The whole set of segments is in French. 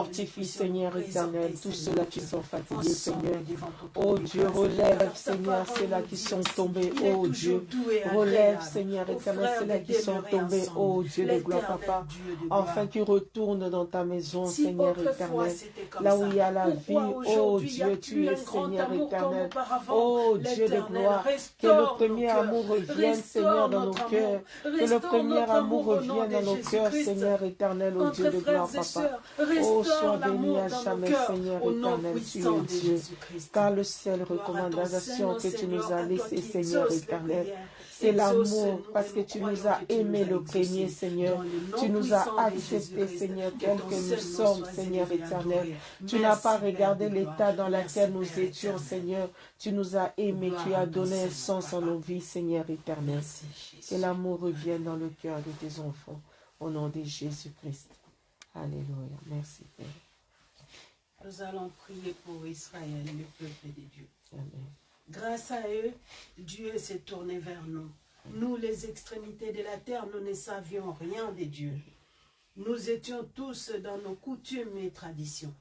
Fortifie, Seigneur éternel, tous ceux-là qui sont fatigués, Seigneur. Oh Dieu, relève, Seigneur, ceux-là qui sont tombés, oh Dieu. Relève, Seigneur éternel, ceux-là qui sont tombés, oh Dieu de gloire, Papa. Enfin, qu'ils retournent dans ta maison, Seigneur éternel. Là où il y a la vie, oh Dieu, tu es Seigneur éternel. Oh Dieu de gloire, que le premier amour revienne, Seigneur, dans nos cœurs. Que le premier amour revienne dans nos cœurs, Seigneur éternel, oh Dieu de gloire, Papa. Oh, sois béni à jamais, Seigneur éternel, tu es Dieu. Car le seul recommandation que tu nous as laissé, Seigneur éternel, c'est l'amour, parce que tu nous as aimés le premier, Seigneur. Tu nous as acceptés, Seigneur, tel que nous sommes, Seigneur éternel. Tu n'as pas regardé l'état dans lequel nous étions, Seigneur. Tu nous as aimés, tu as donné un sens à nos vies, Seigneur éternel. Que l'amour revienne dans le cœur de tes enfants, au nom de Jésus-Christ. Alléluia. Merci, Père. Nous allons prier pour Israël, le peuple de Dieu. Amen. Grâce à eux, Dieu s'est tourné vers nous. Nous, les extrémités de la terre, nous ne savions rien de Dieu. Nous étions tous dans nos coutumes et traditions.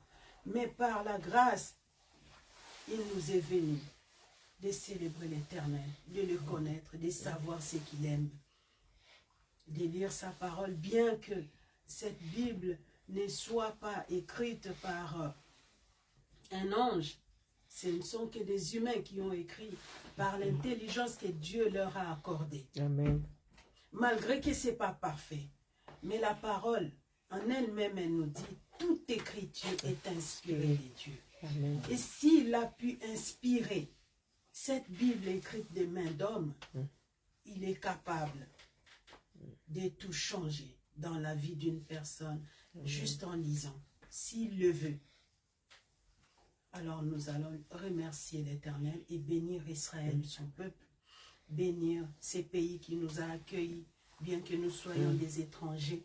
Mais par la grâce, il nous est venu de célébrer l'Éternel, de le connaître, de savoir ce qu'il aime, de lire sa parole, bien que cette Bible ne soit pas écrite par un ange. Ce ne sont que des humains qui ont écrit par l'intelligence que Dieu leur a accordée. Amen. Malgré que ce n'est pas parfait. Mais la parole, en elle-même, elle nous dit, toute écriture est inspirée de Dieu. Amen. Et s'il a pu inspirer cette Bible écrite des mains d'hommes, il est capable de tout changer dans la vie d'une personne, juste en lisant, s'il le veut. Alors nous allons remercier l'Éternel et bénir Israël, son peuple, bénir ces pays qui nous a accueillis, bien que nous soyons des étrangers.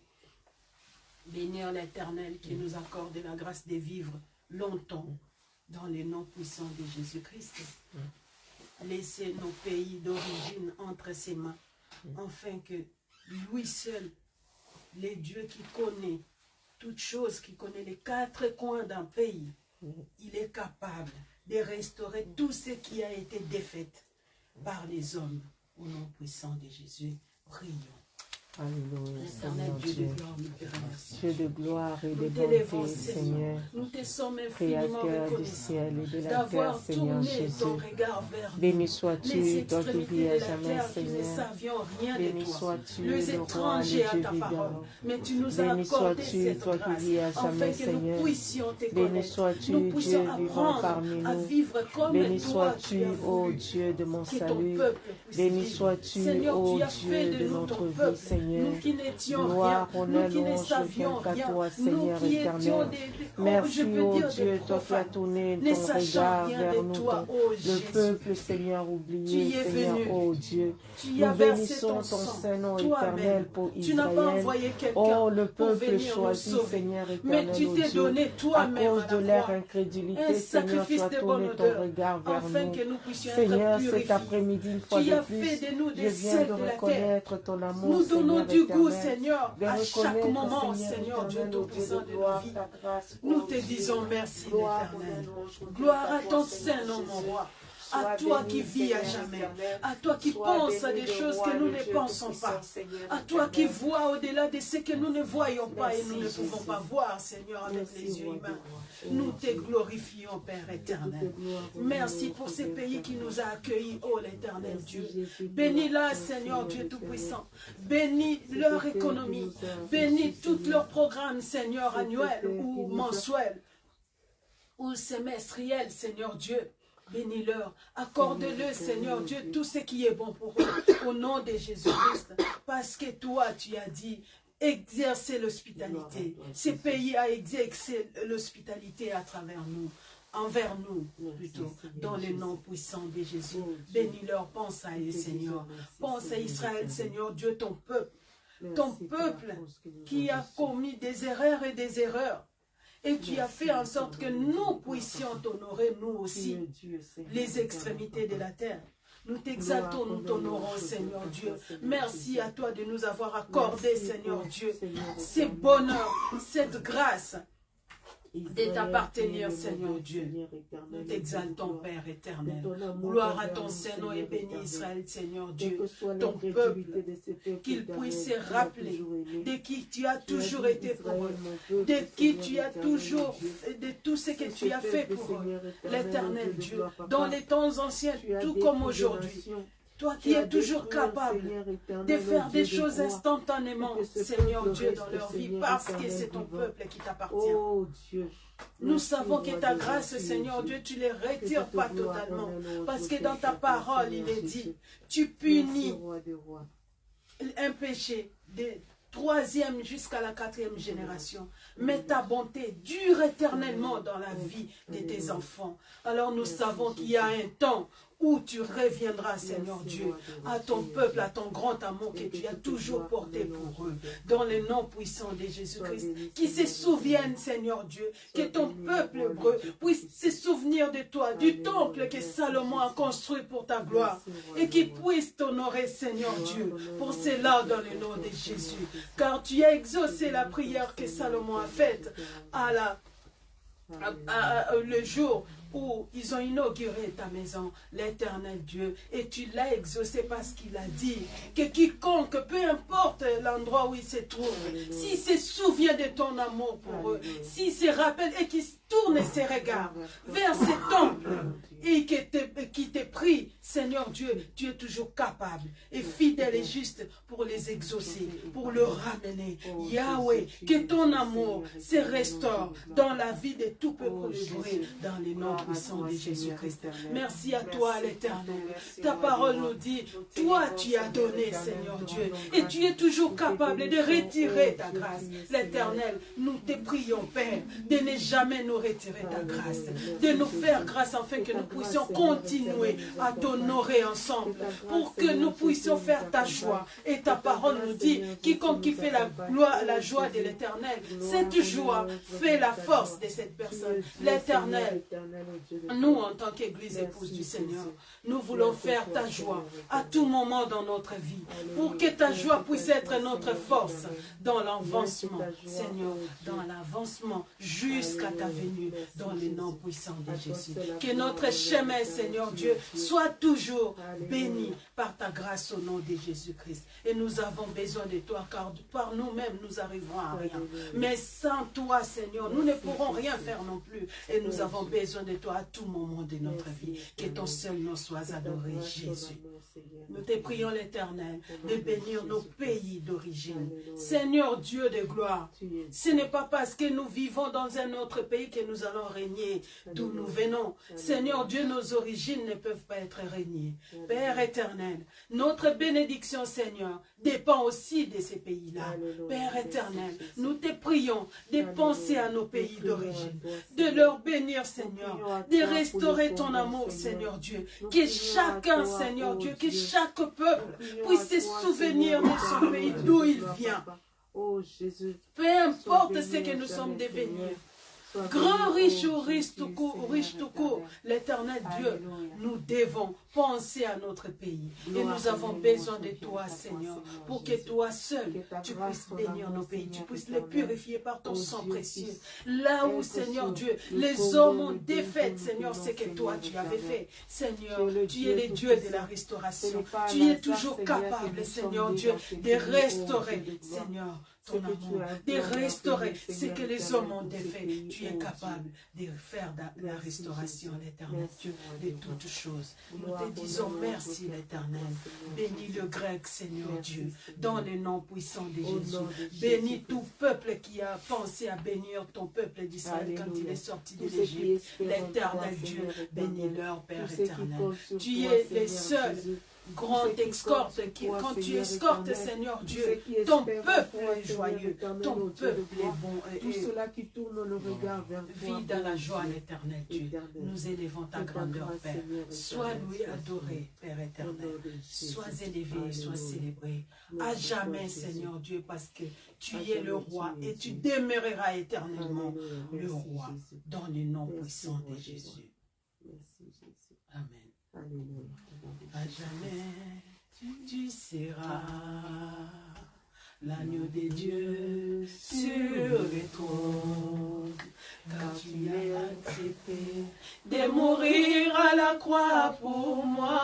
Bénir l'Éternel qui nous accorde la grâce de vivre longtemps dans le nom puissant de Jésus-Christ. Laisser nos pays d'origine entre ses mains, afin que lui seul, le Dieu qui connaît toutes choses, qui connaît les quatre coins d'un pays, il est capable de restaurer tout ce qui a été défait par les hommes. Au nom puissant de Jésus, prions. Alléluia, Éternel Seigneur Dieu Dieu. de gloire, nous te remercions. Dieu de gloire et de Nous t'élèvons, bonté, Seigneur. Seigneur. Nous te sommes infiniment Créateur du reconnaissants ciel et de la terre, d'avoir Seigneur tourné Jésus. ton regard vers nous. Béni Les sois-tu, toi qui extrémités vis de à la jamais, terre qui ne Seigneur. savions rien Béni de toi. sois-tu, Les le roi, étrangers le à Dieu ta parole. vivant. Mais tu nous as Béni accordé sois-tu, cette toi qui grâce, vis à afin jamais, que nous Seigneur. puissions te Béni connaître. sois-tu, Nous puissions Dieu vivant apprendre parmi à nous. vivre comme Béni toi tu sois-tu, as ô voulu Dieu de mon que ton salut. peuple puisse Béni vivre. sois-tu, Seigneur, ô tu as fait Dieu de de nous notre ton vie, peuple, Seigneur. nous qui n'étions Gloire, rien, honneur, nous qui ne louange savions reviennent qu'à rien, toi, nous Seigneur qui étions éternel. des Merci, je veux ô dire Dieu, des toi qui as profanes, tourné ne ton sachant regard rien vers de nous, toi, ton- ô le Jésus. peuple, Seigneur, Tu oublié, y es Seigneur, venu. ô Dieu. Tu y Nous as versé bénissons ton ton sang, Saint-Nom toi-même. éternel pour Tu n'as pas Israël. envoyé quelqu'un Oh, le pour peuple venir nous choisi, sauver. Seigneur Mais éternel, tu ô t'es Dieu. donné À toi-même cause à de la leur croix incrédulité, un Seigneur, tu sacrifice as de bonne tourné ton odeur, regard vers afin nous. que nous puissions Seigneur, être cet purifiés. après-midi, une fois Tu de as plus, fait de nous je des viens sels de de la terre. reconnaître ton amour, Nous donnons Seigneur du goût, éternel. Seigneur, De à chaque reconnaître, moment, Seigneur Dieu éternel, ô Dieu Tout-Puissant de de gloire, nos vies. ta grâce, Nous ô te Dieu. disons merci, Gloire, l'Éternel. honneur, louange reviennent Gloire qu'à à toi, ton Seigneur Saint-Nom, mon Jésus. roi. Sois À toi béni, qui vis à Seigneur jamais. éternel. À toi qui Sois penses à béni, des le choses roi, que nous le ne Dieu pensons tout-puissant, pas. Seigneur À toi qui éternel. vois au-delà de ce que nous ne voyons pas et Merci, nous ne pouvons Jésus. pas voir, Seigneur, avec Merci, les yeux roi humains. des rois. Nous te Merci. glorifions, Père éternel. Merci pour ces pays qui nous a accueillis, oh l'Éternel Dieu. Bénis-la, Seigneur Dieu Tout-Puissant. Bénis leur économie. Bénis tous leurs programmes, Seigneur, annuels ou mensuels ou semestriels, Seigneur Dieu. Bénis-leur. Accorde-le, Seigneur Dieu, tout ce qui est bon pour eux, au nom de Jésus-Christ. Parce que toi, tu as dit, exercer l'hospitalité. Ces pays a exercé l'hospitalité à travers nous. Envers nous, plutôt, dans le nom puissant de Jésus. Bénis-leur, pense à eux, Seigneur. Pense à Israël, Seigneur Dieu, ton peuple. Ton peuple qui a commis des erreurs et des erreurs. Et tu as fait en sorte que nous puissions t'honorer, nous aussi, les extrémités de la terre. Nous t'exaltons, nous t'honorons, Seigneur Dieu. Merci à toi de nous avoir accordé, Seigneur Dieu, ces bonheurs, cette grâce de t'appartenir, Seigneur Dieu. Nous t'exaltons, Père éternel. Gloire à ton Saint-Nom et béni Israël, Seigneur Dieu. Ton peuple, qu'il puisse se rappeler de qui tu as toujours été pour eux, de qui tu as toujours, de tout ce que tu as fait pour eux, l'éternel Dieu, dans les temps anciens, tout comme aujourd'hui. Toi qui es toujours capable de faire des choses instantanément, Seigneur Dieu, dans leur vie, parce que c'est ton peuple qui t'appartient. Nous savons que ta grâce, Seigneur Dieu, tu ne les retires pas totalement. Parce que dans ta parole, il est dit, tu punis un péché de 3e jusqu'à la 4e génération. Mais ta bonté dure éternellement dans la vie de tes enfants. Alors nous savons qu'il y a un temps où tu reviendras, Seigneur Dieu, à ton peuple, à ton grand amour que tu as toujours porté pour eux, dans le nom puissant de Jésus-Christ, qui se souviennent, Seigneur Dieu, que ton peuple hébreu puisse se souvenir de toi, du temple que Salomon a construit pour ta gloire, et qu'il puisse t'honorer, Seigneur Dieu, pour cela dans le nom de Jésus, car tu as exaucé la prière que Salomon a faite le jour où ils ont inauguré ta maison, l'éternel Dieu, et tu l'as exaucé parce qu'il a dit que quiconque, peu importe l'endroit où il se trouve, s'il se souvient de ton amour pour eux, s'il se rappelle et qu'il tourne ses regards vers ces temples et qui te prie, Seigneur Dieu, tu es toujours capable et fidèle et juste pour les exaucer, pour le ramener. Yahweh, que ton amour se restaure dans la vie de tout peuple hébreu, dans les noms puissants de Jésus-Christ. Merci à toi, l'Éternel. Ta parole nous dit, toi tu as donné, Seigneur Dieu, et tu es toujours capable de retirer ta grâce. L'Éternel, nous te prions, Père, de ne jamais nous retirer ta grâce, de nous faire grâce afin que nous puissions continuer à t'honorer ensemble, pour que nous puissions faire ta joie. Et ta parole nous dit, quiconque qui fait la joie de l'Éternel, cette joie fait la force de cette personne. L'Éternel, nous en tant qu'Église épouse du Seigneur, nous voulons faire ta joie à tout moment dans notre vie, pour que ta joie puisse être notre force dans l'avancement, Seigneur, dans l'avancement jusqu'à ta venue, dans le nom puissant de Jésus. Que notre chemin, Seigneur Dieu, soit toujours béni par ta grâce au nom de Jésus-Christ. Et nous avons besoin de toi, car par nous-mêmes, nous arriverons à rien. Mais sans toi, Seigneur, nous ne pourrons rien faire non plus. Et nous avons besoin de toi à tout moment de notre vie. Que ton seul nom soit adoré, Jésus. Nous te prions, l'Éternel, de bénir nos pays d'origine. Seigneur Dieu de gloire, ce n'est pas parce que nous vivons dans un autre pays que nous allons régner d'où nous venons. Seigneur Dieu, nos origines ne peuvent pas être régnées. Père éternel, notre bénédiction, Seigneur, dépend aussi de ces pays-là. Père éternel, nous te prions de penser à nos pays d'origine, de leur bénir, Seigneur, de restaurer ton amour, Seigneur Dieu. Que chacun, Seigneur Dieu, que chaque peuple puisse se souvenir de son pays, d'où il vient. Peu importe ce que nous sommes devenus, grand, riche ou riche tout court, l'Éternel Dieu, nous devons penser à notre pays. Et nous avons besoin de toi, Seigneur, pour que toi seul, tu puisses bénir nos pays, tu puisses les purifier par ton sang précieux. Là où, Seigneur Dieu, les hommes ont défait, Seigneur, c'est que toi, tu avais fait. Seigneur, tu es le Dieu de la restauration. Tu es toujours capable, Seigneur Dieu, de restaurer, Seigneur, ton amour, de restaurer ce que les hommes ont défait. Tu es capable de faire la restauration, l'Éternel Dieu, de toutes choses. Nous te disons merci, l'Éternel. Bénis le grec, Seigneur Dieu, dans le nom puissant de Jésus. Bénis tout peuple qui a pensé à bénir ton peuple d'Israël quand il est sorti de l'Égypte. L'Éternel Dieu, bénis-leur, Père éternel. Tu es le seul grande escorte, quand tu escortes, Seigneur Dieu, ton peuple est joyeux, ton peuple est bon, tout cela qui tourne le regard vers toi, vit dans la joie, l'Éternel Dieu. Nous élevons ta grandeur, Père. Sois loué, adoré, Père éternel. Sois élevé, sois célébré. À jamais, Seigneur Dieu, parce que tu es le roi et tu demeureras éternellement le roi, dans le nom puissant de Jésus. Amen. À jamais, tu seras l'agneau de Dieu sur le trône, car la croix pour moi.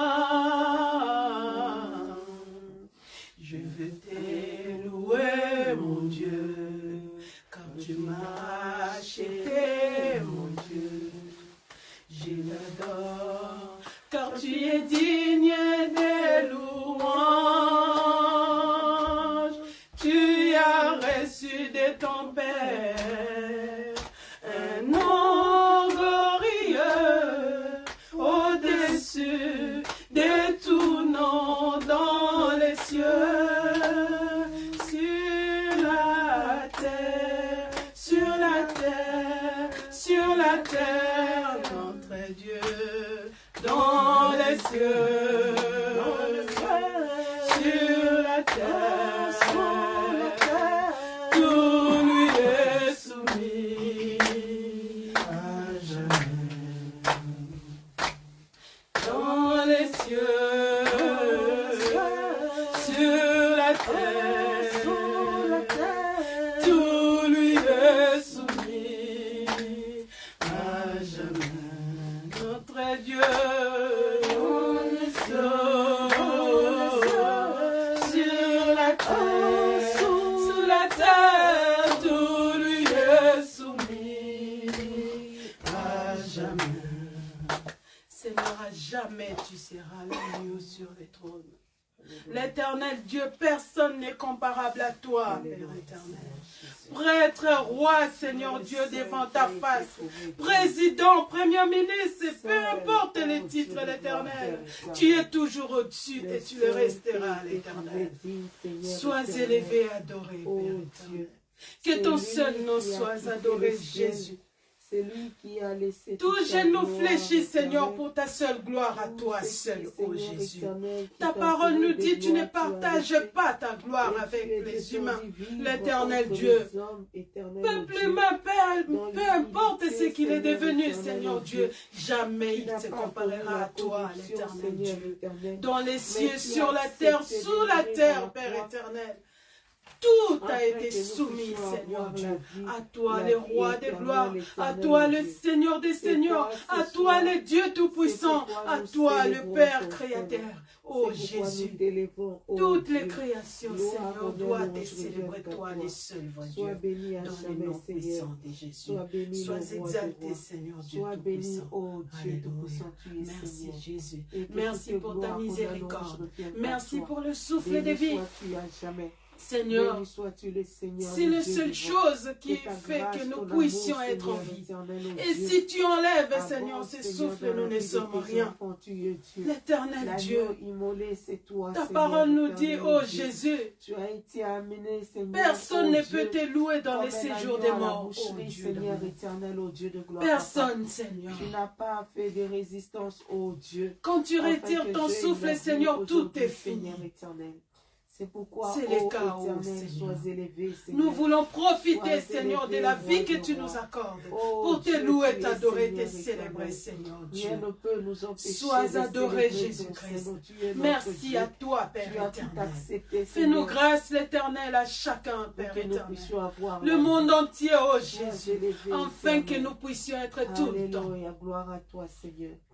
Je veux te louer, mon Dieu, car tu m'as acheté, mon Dieu. Je l'adore, car tu es digne des louanges. Tu as reçu de ton Père un nom glorieux au-dessus de tout nom dans les cieux, sur la terre, sur la terre, sur la terre, notre Dieu, dans les cieux, sur la terre, tout lui est soumis à jamais. Dans les cieux, sur la terre, tout lui est soumis à jamais. Notre Dieu, dans les cieux, sur la terre, sous la terre, tout lui est soumis à jamais. Seigneur, à jamais tu seras l'agneau sur les trônes. L'éternel Dieu, personne n'est comparable à toi, Père éternel. Prêtre, roi, Seigneur Dieu, devant ta face. Président, premier ministre, peu importe les titres, l'Éternel. Tu es toujours au-dessus et tu le resteras, l'Éternel. Sois élevé, adoré, Père éternel. Que ton seul nom soit adoré, Jésus. C'est lui qui a laissé Tout genou fléchit, Seigneur, pour ta seule gloire à toi seul, ô Jésus. Ta parole nous dit, tu ne partages pas ta gloire avec les humains. L'Éternel Dieu, peuple humain, peu importe ce qu'il est devenu, Seigneur Dieu, jamais il se comparera à toi, l'Éternel Dieu. Dans les cieux, sur la terre, sous la terre, Père éternel. Tout a été soumis, Seigneur Dieu. À toi, le roi des gloires. À toi, le Seigneur des seigneurs. À toi, le Dieu tout-puissant. À toi, le Père créateur. Oh Jésus. Toutes les créations, Seigneur, doivent te célébrer, toi, le seul vrai Dieu. Dans le nom puissant de Jésus. Sois exalté, Seigneur Dieu tout-puissant. Alléluia. Merci, Jésus. Merci pour ta miséricorde. Merci pour le souffle de vie. Seigneur, c'est la seule chose qui fait que nous puissions être en vie. Et si tu enlèves, Seigneur, ce souffle, nous ne sommes rien. L'Éternel Dieu, ta parole nous dit, oh Jésus, personne ne peut te louer dans les séjours des morts, oh Dieu. Personne, Seigneur. Tu n'as pas fait de résistance, oh Dieu. Quand tu retires ton souffle, Seigneur, tout est fini. C'est pourquoi, c'est le chaos, Éternel, sois élevé, nous voulons profiter, Seigneur, de la vie que tu nous accordes pour te louer, t'adorer, te célébrer, Seigneur Dieu. Sois adoré, Jésus-Christ. Merci à toi, Père éternel. Fais-nous grâce, l'Éternel, à chacun, Père éternel. Le monde entier, oh Jésus, afin que nous puissions être tout le temps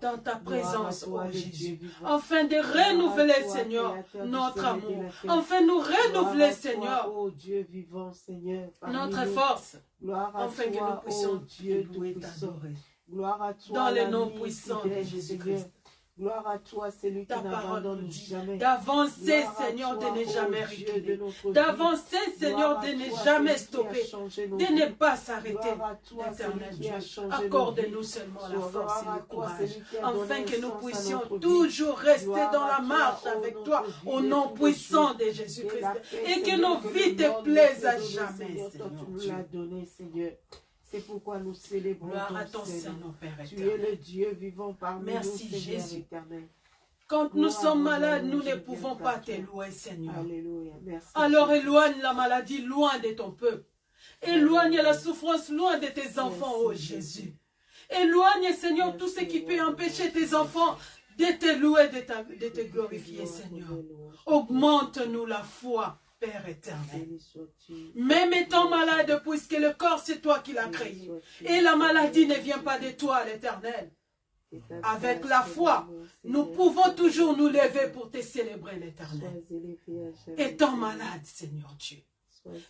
dans ta présence, oh Jésus, afin de renouveler, Seigneur, notre amour. Enfin, nous renouveler, Seigneur, oh Dieu vivant, Seigneur, notre force, afin que nous puissions te louer, t'adorer. Dans le nom puissant de Jésus-Christ. Gloire à toi, celui qui n'abandonne jamais. D'avancer, Seigneur, de ne jamais reculer. D'avancer, Seigneur, de ne jamais stopper. De ne pas s'arrêter. Éternel Dieu, accorde-nous seulement la force et le courage. Afin que nous puissions toujours rester dans la marche avec toi. Au nom puissant de Jésus-Christ. Et que nos vies te plaisent à jamais, Seigneur. C'est pourquoi nous célébrons ton Seigneur, Père éternel. Tu es le Dieu vivant parmi nous, Seigneur Jésus. Éternel. Quand nous sommes malades, nous ne pouvons pas te louer, Seigneur. Alléluia. Merci. Alors éloigne la maladie loin de ton peuple. Éloigne la souffrance loin de tes enfants, oh Jésus. Éloigne, Seigneur, tout ce qui peut empêcher tes enfants de te louer, de te glorifier, Seigneur. Augmente-nous la foi, Père éternel. Même étant malade, puisque le corps c'est toi qui l'as créé. Et la maladie ne vient pas de toi, l'Éternel. avec la foi, nous pouvons toujours nous lever pour te célébrer, l'Éternel. Étant malade, Seigneur Dieu,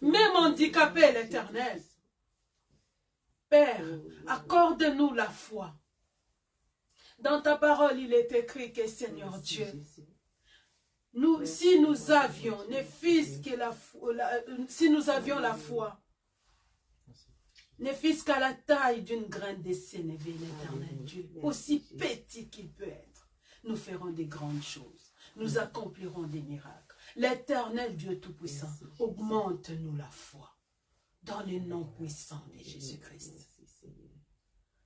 même handicapé, l'Éternel, Père, accorde-nous la foi. Dans ta parole, il est écrit que, Seigneur Dieu, si nous avions, ne fût-ce que si nous avions la foi, ne fût-ce qu'à la taille d'une graine de sénévé, l'Éternel Dieu, aussi petit qu'il peut être, nous ferons des grandes choses, nous accomplirons des miracles. L'Éternel Dieu Tout-Puissant, augmente-nous la foi dans le nom puissant de Jésus-Christ.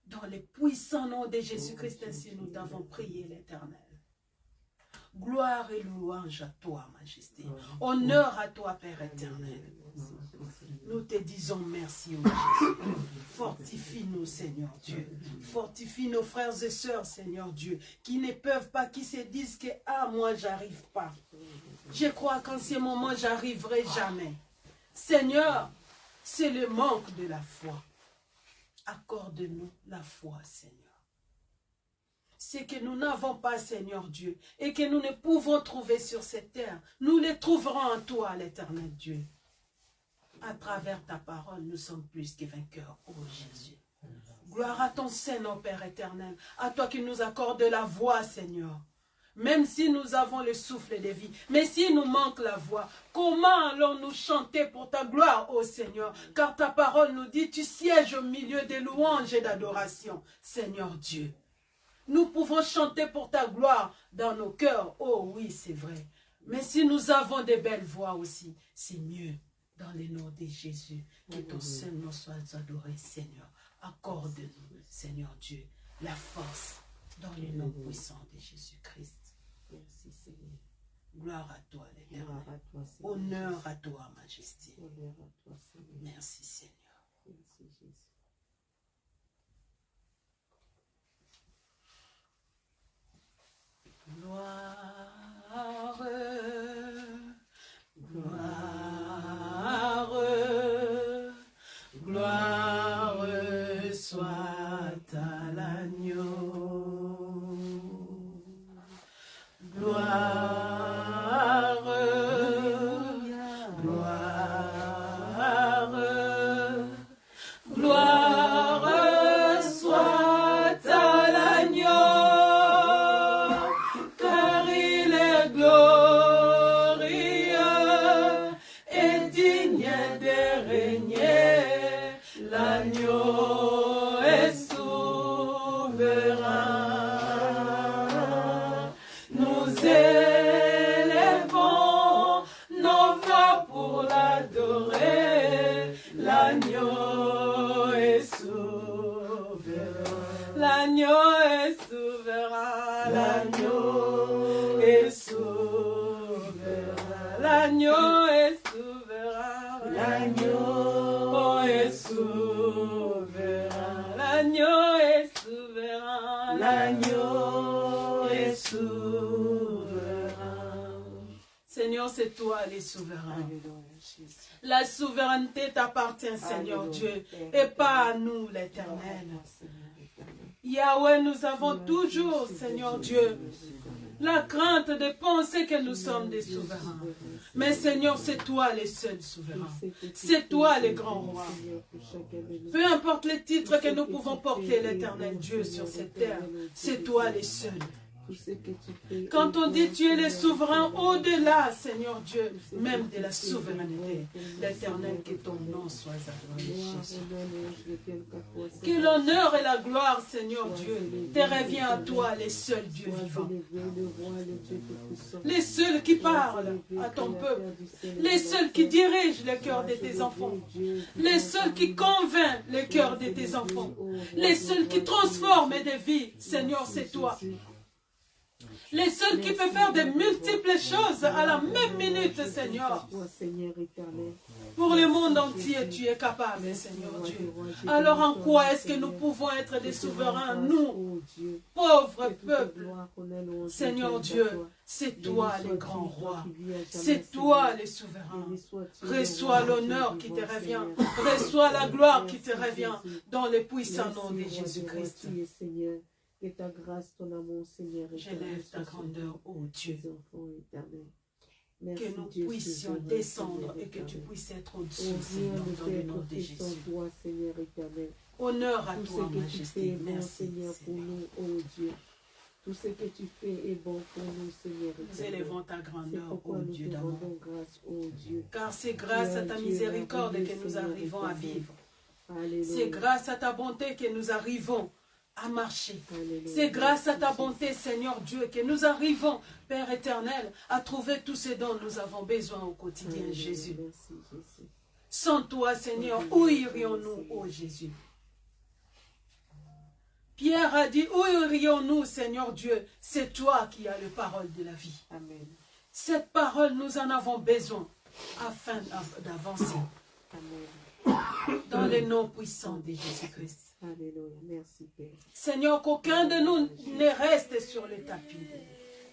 Dans le puissant nom de Jésus-Christ, ainsi nous t'avons prié, l'Éternel. Gloire et louange à toi, Majesté. Honneur à toi, Père éternel. Nous te disons merci, ô Jésus. Fortifie-nous, Seigneur Dieu. Fortifie nos frères et sœurs, Seigneur Dieu, qui ne peuvent pas, qui se disent que « Ah, moi, j'arrive pas. Je crois qu'en ce moment, j'arriverai jamais. » Seigneur, c'est le manque de la foi. Accorde-nous la foi, Seigneur. C'est que nous n'avons pas, Seigneur Dieu, et que nous ne pouvons trouver sur cette terre. Nous les trouverons en toi, l'Éternel Dieu. À travers ta parole, nous sommes plus que vainqueurs, ô Jésus. Gloire à ton Saint-Nom, Père éternel, à toi qui nous accordes la voix, Seigneur. Même si nous avons le souffle de vie, mais s'il nous manque la voix, comment allons-nous chanter pour ta gloire, ô Seigneur? Car ta parole nous dit, tu sièges au milieu des louanges et d'adoration, Seigneur Dieu. Nous pouvons chanter pour ta gloire dans nos cœurs, oh oui, c'est vrai. Mais si nous avons des belles voix aussi, c'est mieux. Dans le nom de Jésus, que ton seul nom soit adoré, Seigneur. Accorde-nous, Seigneur Dieu, la force dans le nom puissant de Jésus-Christ. Merci, Seigneur. Gloire à toi, l'Éternel. Honneur à toi, Majesté. Honneur à toi, Seigneur. Merci, Seigneur. Merci, Jésus. Gloire, gloire, gloire soit à l'agneau. Gloire, gloire, gloire soit à l'agneau. L'agneau est souverain. Nous élevons nos voix pour l'adorer. L'agneau est souverain. L'agneau est souverain. L'agneau est souverain. L'agneau est souverain. L'agneau est souverain. L'agneau est souverain. L'agneau est souverain. Seigneur, c'est toi les souverains. La souveraineté t'appartient, Seigneur Dieu, et pas à nous, l'Éternel. Yahweh, nous avons toujours, Seigneur Dieu, la crainte de penser que nous sommes des souverains. Mais Seigneur, c'est toi les seuls souverains. C'est toi les grands rois. Peu importe les titres que nous pouvons porter, l'Éternel Dieu, sur cette terre, c'est toi les seuls. Quand on dit tu es le souverain au-delà, Seigneur Dieu, même de la souveraineté, l'Éternel, que ton nom soit adoré, Jésus. Que l'honneur et la gloire, Seigneur Dieu, te revient à toi, les seuls dieux vivants. Les seuls qui parlent à ton peuple. Les seuls qui dirigent le cœur de tes enfants. Les seuls qui convainquent le cœur de tes enfants. Les seuls qui transforment des vies, Seigneur, c'est toi. Les seuls qui peuvent faire de multiples choses à la même minute, Seigneur. Pour le monde entier, tu es capable, Seigneur Dieu. Alors en quoi est-ce que nous pouvons être des souverains, nous, pauvres peuples? Seigneur Dieu, c'est toi le grand roi. C'est toi le souverain. Reçois l'honneur qui te revient. Reçois la gloire qui te revient dans le puissant nom de Jésus-Christ. Que ta grâce, ton amour, Seigneur, J'élève ta grandeur, ô Dieu. tes enfants éternels. Merci, Que nous Dieu, puissions souverain, descendre Seigneur et que tu éternel. puisses être Oh, au-dessus, rien Seigneur, ne dans peut le être nom de fait Jésus. sans toi, Seigneur éternel. Honneur à Tout toi, ce que tu Majesté. fais est bon, Merci, Seigneur, pour Seigneur. nous, oh Dieu. Tout ce que tu fais est bon pour nous, Seigneur Nous éternel. élevons ta C'est grandeur, pourquoi ô nous Dieu te d'amour. rendons grâce, oh Dieu. Car c'est grâce à ta Dieu miséricorde merveilleux, que nous Seigneur arrivons à éternel. vivre. Alléluia. C'est grâce à ta bonté que nous arrivons à marcher. Alléluia. C'est grâce à ta Merci, bonté, Seigneur Dieu, que nous arrivons, Père éternel, à trouver tout ce dont nous avons besoin au quotidien, Alléluia. Jésus. Merci, Jésus. Sans toi, Seigneur, où irions-nous, ô Jésus? Pierre a dit, où irions-nous, Seigneur Dieu? C'est toi qui as la parole de la vie. Amen. Cette parole, nous en avons besoin afin d'avancer Amen. dans le nom puissant de Jésus-Christ. Alléluia. Merci, Père. Seigneur, qu'aucun de nous ne reste sur le tapis.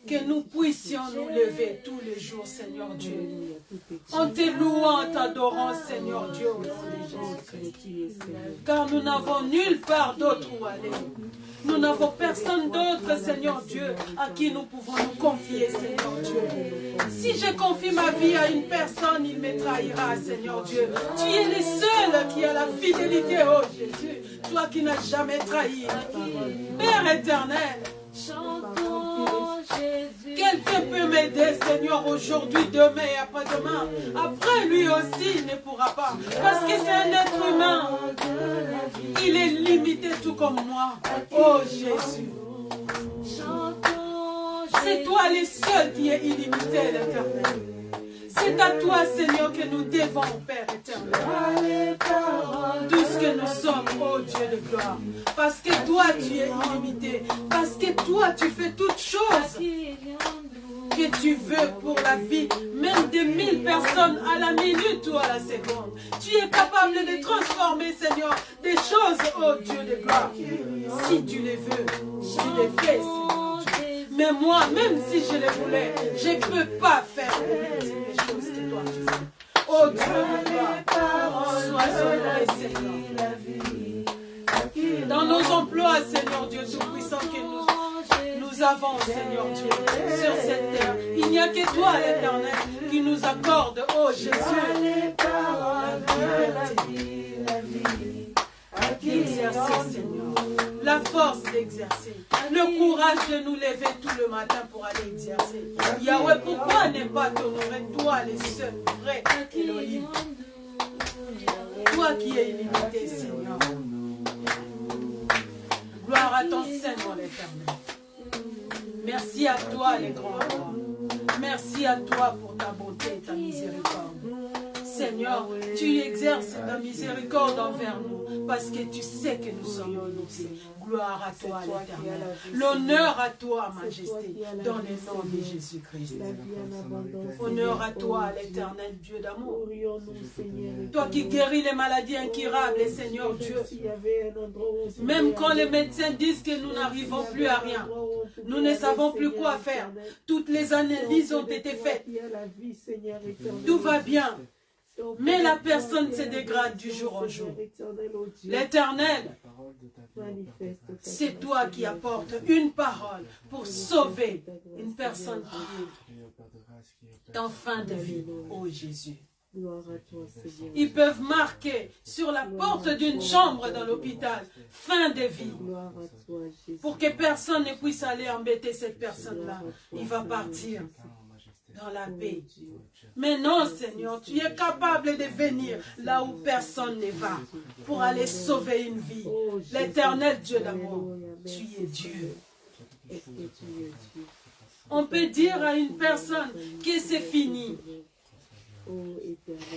Que nous puissions nous lever tous les jours, Seigneur Dieu. Alléluia. Tout est En te louant, en t'adorant, Seigneur Dieu, au nom de Jésus-Christ. Car nous n'avons nulle part d'autre où aller. Nous n'avons personne d'autre, Seigneur Dieu, à qui nous pouvons nous confier, Seigneur Dieu. Si je confie ma vie à une personne, il me trahira, Seigneur Dieu. Tu es le seul qui a la fidélité, oh Jésus. Toi qui n'as jamais trahi. Père éternel, quelqu'un peut m'aider, Seigneur, aujourd'hui, demain et après-demain. Après, lui aussi, il ne pourra pas. Parce que c'est un être humain. Il est limité tout comme moi. Oh Jésus. C'est toi le seul qui est illimité, l'Éternel. C'est à toi, Seigneur, que nous devons, Père éternel. Tout ce que nous sommes, oh Dieu de gloire. Parce que toi, tu es illimité. Parce que toi, tu fais toutes choses que tu veux pour la vie, même de 1000 personnes à la minute ou à la seconde. Tu es capable de transformer, Seigneur, des choses, oh Dieu de gloire. Si tu les veux, tu les fais, Seigneur Dieu. Mais moi, même si je les voulais, je ne peux pas faire les choses que toi tu fais. Oh Dieu de gloire, sois honoré, Seigneur. Dans nos emplois, Seigneur Dieu Tout-Puissant, que nous avons, Seigneur Dieu, sur cette terre, il n'y a que toi, l'Éternel, qui nous accorde, oh Jésus, d'exercer, Seigneur, la force d'exercer, le courage de nous lever tout le matin pour aller exercer. Yahweh, pourquoi ne pas t'honorer, toi, le seul vrai Elohim, toi qui es illimité, Seigneur. Gloire à ton Seigneur, l'Éternel. Merci à toi, les grands rois. Merci à toi pour ta bonté et ta miséricorde. Seigneur, tu exerces ta miséricorde envers nous parce que tu sais que nous sommes limités. Gloire à toi, l'Éternel. L'honneur à toi, Majesté, dans le nom de Jésus-Christ. Honneur à toi, l'Éternel Dieu d'amour. Toi qui guéris les maladies incurables, Seigneur Dieu. Même quand les médecins disent que nous n'arrivons plus à rien, nous ne savons plus quoi faire. Toutes les analyses ont été faites. Tout va bien. Mais la personne se dégrade du jour au jour. L'Éternel, c'est toi qui apportes une parole pour sauver une personne qui est en fin de vie. Oh Jésus. Ils peuvent marquer sur la porte d'une chambre dans l'hôpital fin de vie pour que personne ne puisse aller embêter cette personne-là. Il va partir dans la paix. Mais non, Seigneur, tu es capable de venir là où personne ne va pour aller sauver une vie. L'Éternel Dieu d'amour, tu es Dieu. On peut dire à une personne que c'est fini.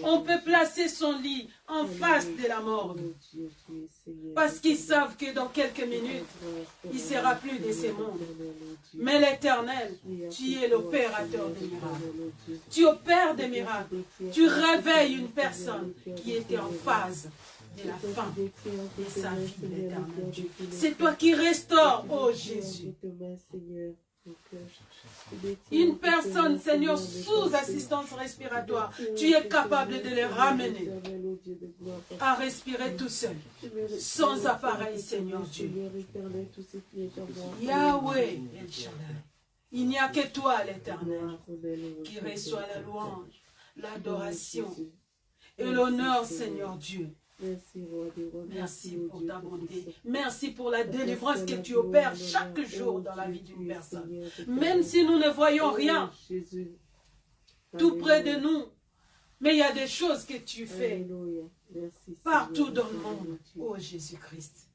On peut placer son lit en face de la morgue parce qu'ils savent que dans quelques minutes, il ne sera plus de ce monde. Mais l'Éternel, tu es l'opérateur des miracles. Tu opères des miracles. Tu réveilles une personne qui était en phase de la fin de sa vie, l'Éternel Dieu. C'est toi qui restaures, oh Jésus. Une personne, Seigneur, sous assistance respiratoire, tu es capable de les ramener à respirer tout seul, sans appareil, Seigneur Dieu. Yahweh, El Shaddai. Il n'y a que toi, l'Éternel, qui reçoit la louange, l'adoration et l'honneur, Seigneur Dieu. Merci pour ta bonté. Merci pour la délivrance que tu opères chaque jour dans la vie d'une personne. Même si nous ne voyons rien tout près de nous, mais il y a des choses que tu fais partout dans le monde. Oh Jésus-Christ.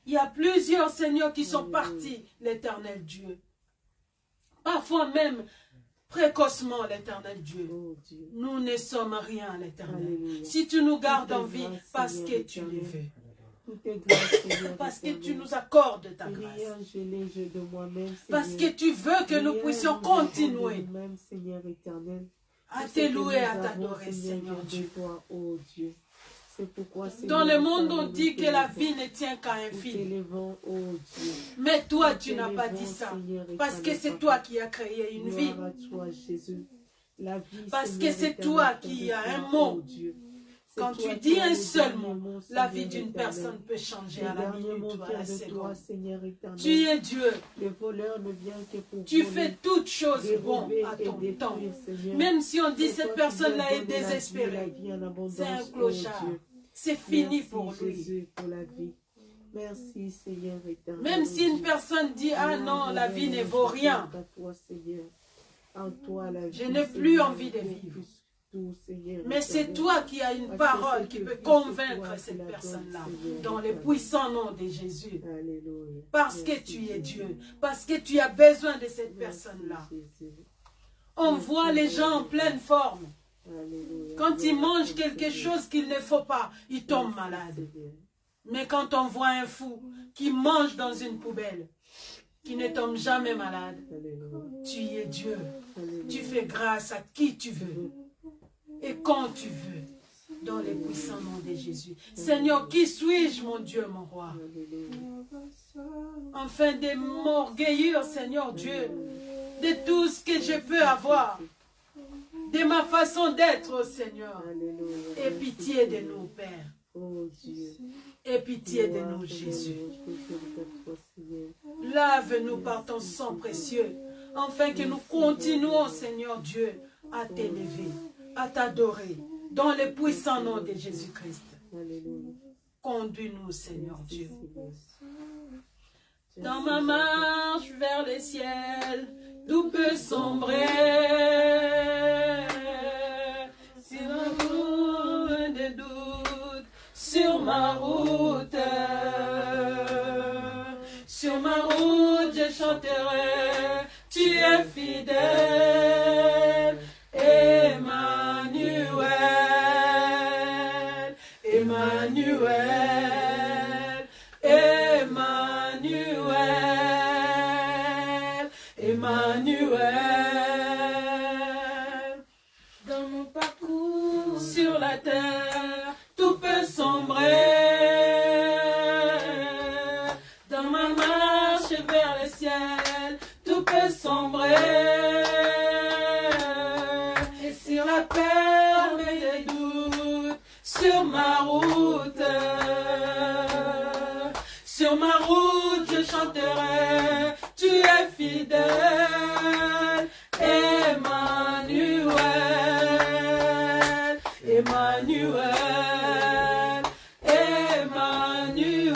Il y a plusieurs seigneurs qui sont partis, l'Éternel Dieu. Parfois même précocement, l'Éternel Dieu. Nous ne sommes rien, l'Éternel. Si tu nous gardes en vie, parce que tu les veux. Parce que tu nous accordes ta grâce. Parce que tu veux que nous puissions continuer à te louer, à t'adorer, Seigneur Dieu. Dans le monde, on dit que la vie ne tient qu'à un fil. Mais toi, tu n'as pas dit ça. Parce que c'est toi qui as créé une vie. Parce que c'est toi qui as un mot. Quand tu dis un seul mot, la vie d'une personne peut changer à la minute ou à la seconde. Tu es Dieu. Tu fais toutes choses bon à ton temps. Même si on dit cette personne-là est désespérée, c'est un clochard. C'est fini pour lui. Merci, Seigneur éternel. Même si une personne dit, ah non, la vie ne vaut rien. Je n'ai plus envie de vivre. Mais c'est toi qui as une parole qui peut convaincre cette personne-là dans le puissant nom de Jésus. Parce que tu es Dieu. Parce que tu as besoin de cette personne-là. On voit les gens en pleine forme. Quand ils mangent quelque chose qu'il ne faut pas, ils tombent malades. Mais quand on voit un fou qui mange dans une poubelle, qui ne tombe jamais malade, tu es Dieu. Tu fais grâce à qui tu veux et quand tu veux, dans le puissant nom de Jésus. Seigneur, qui suis-je, mon Dieu, mon roi? Afin de m'orgueillir, Seigneur Dieu, de tout ce que je peux avoir, de ma façon d'être, Seigneur. Aie pitié de nous, Père. Aie pitié de nous, Jésus. Lave-nous par ton sang précieux, afin que nous continuons, Seigneur Dieu, à t'élever, à t'adorer, dans le puissant nom de Jésus-Christ. Conduis-nous, Seigneur Dieu. Dans ma marche vers le ciel, tout peut sombrer. Si l'amour de doute sur ma route, je chanterai, tu es fidèle, Emmanuel, Emmanuel, Emmanuel, Emmanuel. Dans mon parcours sur la terre, tout peut sombrer. Dans ma marche vers le ciel, tout peut sombrer. Et sur la peur et les doutes, sur ma route, je chanterai, tu es fidèle, Emmanuel, Emmanuel, Emmanuel,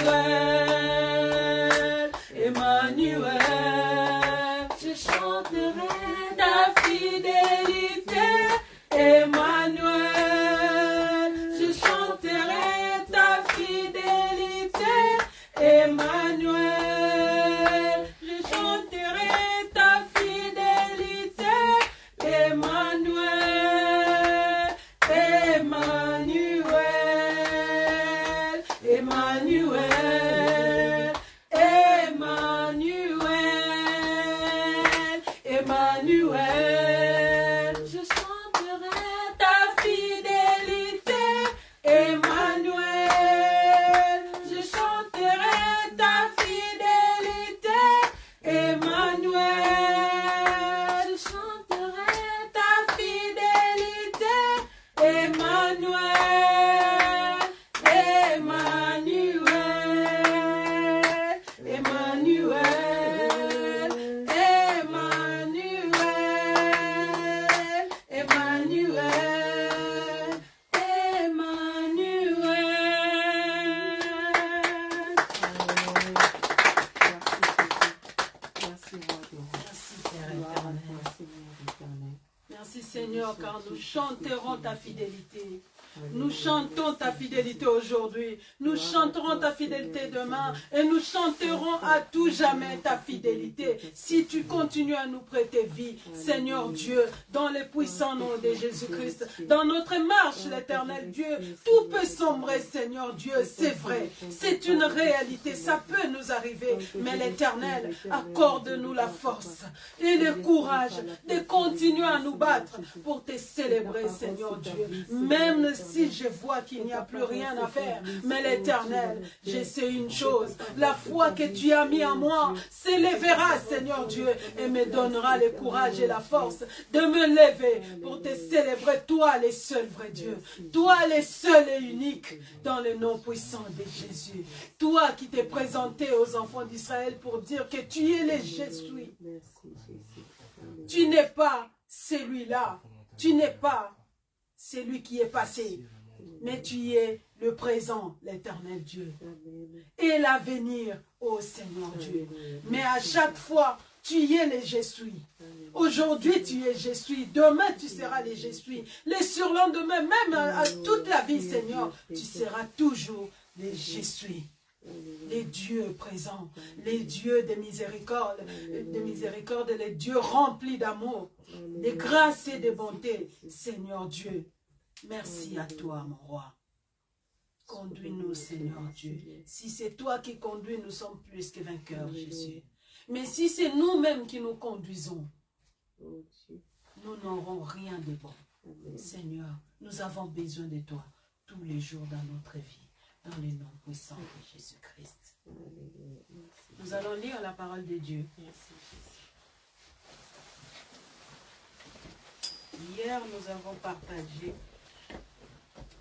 Emmanuel. Je chanterai ta fidélité, Emmanuel. Je chanterai ta fidélité, Emmanuel. Je chanterai ta fidélité, Emmanuel. Emmanuel, Emmanuel, Emmanuel, Emmanuel. Je chanterai ta fidélité, Emmanuel. Je chanterai ta fidélité, Emmanuel. car nous chanterons ta fidélité. Nous chantons ta fidélité aujourd'hui, nous chanterons ta fidélité demain et nous chanterons à tout jamais ta fidélité. Si tu continues à nous prêter vie, Seigneur Dieu, dans les puissants noms de Jésus-Christ, dans notre marche, l'Éternel Dieu, tout peut sombrer, Seigneur Dieu, c'est vrai, c'est une réalité, ça peut nous arriver, mais l'Éternel, accorde-nous la force et le courage de continuer à nous battre pour te célébrer, Seigneur Dieu, même si je vois qu'il n'y a plus rien à faire, mais l'Éternel, je sais une chose, la foi que tu as mis en moi s'élèvera, Seigneur Dieu, et me donnera le courage et la force de me lever pour te célébrer, toi le seul vrai Dieu, toi le seul et unique, dans le nom puissant de Jésus, toi qui t'es présenté aux enfants d'Israël pour dire que tu es le Je suis. Tu n'es pas celui-là, tu n'es pas celui qui est passé, mais tu es le présent, l'Éternel Dieu, et l'avenir, ô Seigneur Dieu. Mais à chaque fois, tu es le Je suis. Aujourd'hui, tu es Je suis. Demain, tu seras le Je suis. Le surlendemain, même à toute la vie, Seigneur, tu seras toujours le Je suis. Les dieux présents, les dieux de miséricorde, les dieux remplis d'amour, de grâce et de bonté, Seigneur Dieu. Merci à toi, mon roi. Conduis-nous, Seigneur Dieu. Si c'est toi qui conduis, nous sommes plus que vainqueurs, Jésus. Mais si c'est nous-mêmes qui nous conduisons, nous n'aurons rien de bon. Seigneur, nous avons besoin de toi tous les jours dans notre vie, dans le nom puissant de Jésus-Christ. Nous allons lire la parole de Dieu. Hier, nous avons partagé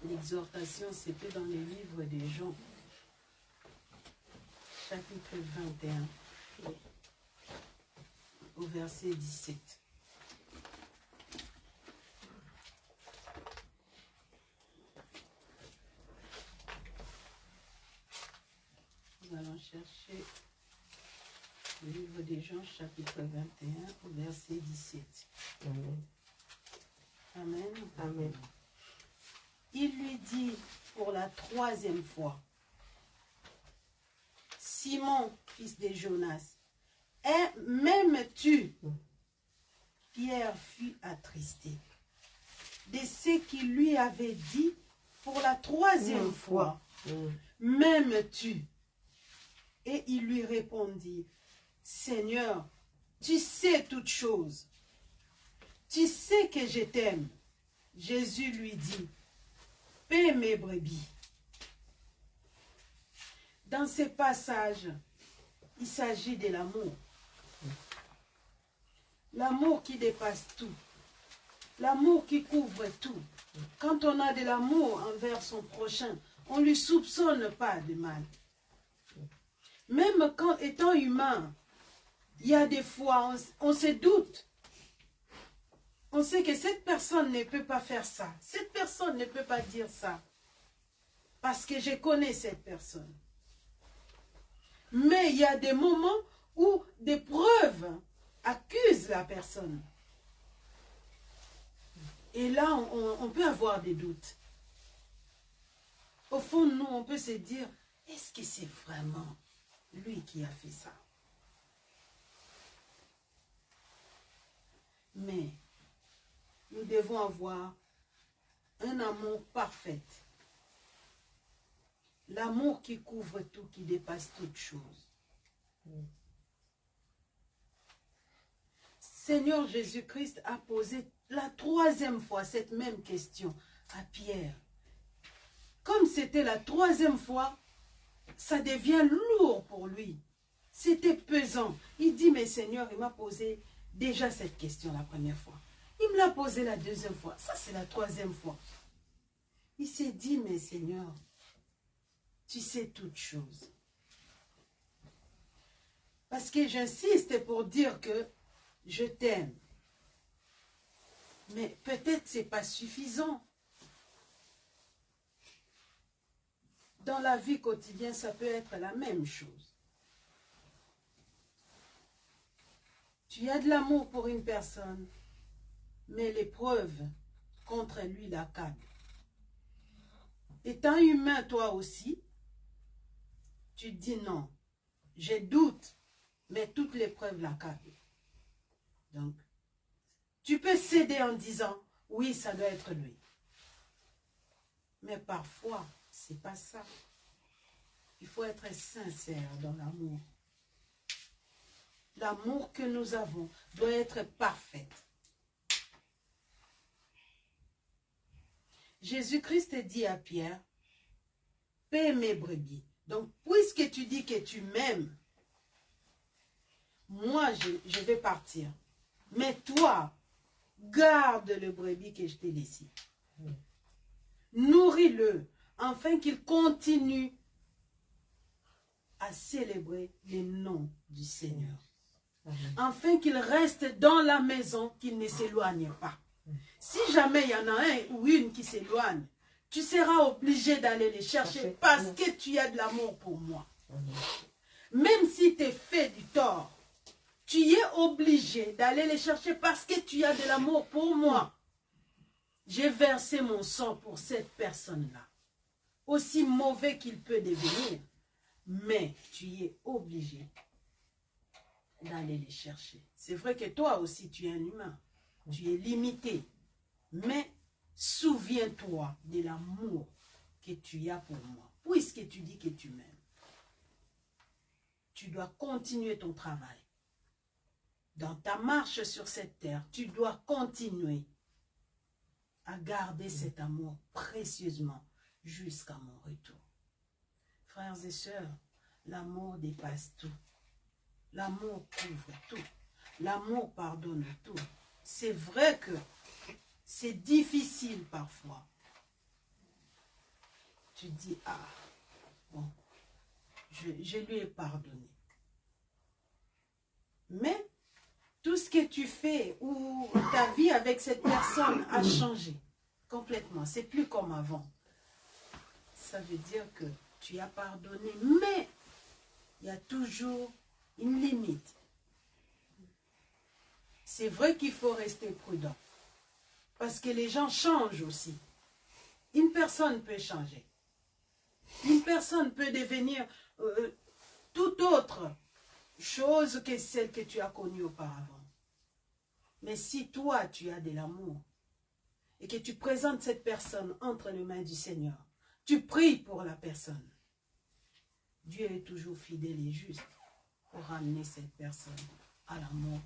l'exhortation, c'était dans le livre de Jean, chapitre 21, au verset 17. Nous allons chercher le livre de Jean, chapitre 21, au verset 17. Amen. Amen. Amen. Il lui dit pour la troisième fois, Simon, fils de Jonas, m'aimes-tu? Pierre fut attristé de ce qu'il lui avait dit pour la troisième fois. M'aimes-tu? Et il lui répondit, Seigneur, tu sais toutes choses. Tu sais que je t'aime. Jésus lui dit, paie mes brebis. Dans ce passage, il s'agit de l'amour. L'amour qui dépasse tout. L'amour qui couvre tout. Quand on a de l'amour envers son prochain, on ne lui soupçonne pas de mal. Même quand étant humain, il y a des fois, on se doute. On sait que cette personne ne peut pas faire ça. Cette personne ne peut pas dire ça. Parce que je connais cette personne. Mais il y a des moments où des preuves accusent la personne. Et là, on peut avoir des doutes. Au fond, nous, on peut se dire, est-ce que c'est vraiment lui qui a fait ça? Mais nous devons avoir un amour parfait. L'amour qui couvre tout, qui dépasse toute chose. Seigneur Jésus-Christ a posé la troisième fois cette même question à Pierre. Comme c'était la troisième fois, ça devient lourd pour lui. C'était pesant. Il dit, mais Seigneur, il m'a posé déjà cette question la première fois. Il me l'a posé la deuxième fois. Ça, c'est la troisième fois. Il s'est dit, mais Seigneur, tu sais toutes choses. Parce que j'insiste pour dire que je t'aime. Mais peut-être ce n'est pas suffisant. Dans la vie quotidienne, ça peut être la même chose. Tu as de l'amour pour une personne, mais l'épreuve contre lui l'accable. Étant humain toi aussi, tu dis non, j'ai doute, mais toutes les preuves l'accablent. Donc, tu peux céder en disant, oui, ça doit être lui. Mais parfois, c'est pas ça. Il faut être sincère dans l'amour. L'amour que nous avons doit être parfait. Jésus-Christ dit à Pierre, paie mes brebis. Donc, puisque tu dis que tu m'aimes, moi, je vais partir. Mais toi, garde le brebis que je t'ai laissé. Nourris-le, afin qu'il continue à célébrer le nom du Seigneur. Afin qu'il reste dans la maison, qu'il ne s'éloigne pas. Si jamais il y en a un ou une qui s'éloigne, tu seras obligé d'aller les chercher parce que tu as de l'amour pour moi. Même si tu es fait du tort, tu es obligé d'aller les chercher parce que tu as de l'amour pour moi. J'ai versé mon sang pour cette personne-là. Aussi mauvais qu'il peut devenir, mais tu es obligé d'aller les chercher. C'est vrai que toi aussi tu es un humain. Tu es limité. Mais souviens-toi de l'amour que tu as pour moi. Puisque tu dis que tu m'aimes. Tu dois continuer ton travail. Dans ta marche sur cette terre, tu dois continuer à garder cet amour précieusement jusqu'à mon retour. Frères et sœurs, l'amour dépasse tout. L'amour couvre tout. L'amour pardonne tout. C'est vrai que c'est difficile parfois. Tu dis, ah, bon, je lui ai pardonné. Mais tout ce que tu fais ou ta vie avec cette personne a changé complètement. C'est plus comme avant. Ça veut dire que tu as pardonné, mais il y a toujours une limite. C'est vrai qu'il faut rester prudent. Parce que les gens changent aussi. Une personne peut changer. Une personne peut devenir toute autre chose que celle que tu as connue auparavant. Mais si toi, tu as de l'amour et que tu présentes cette personne entre les mains du Seigneur, tu pries pour la personne, Dieu est toujours fidèle et juste pour ramener cette personne à l'amour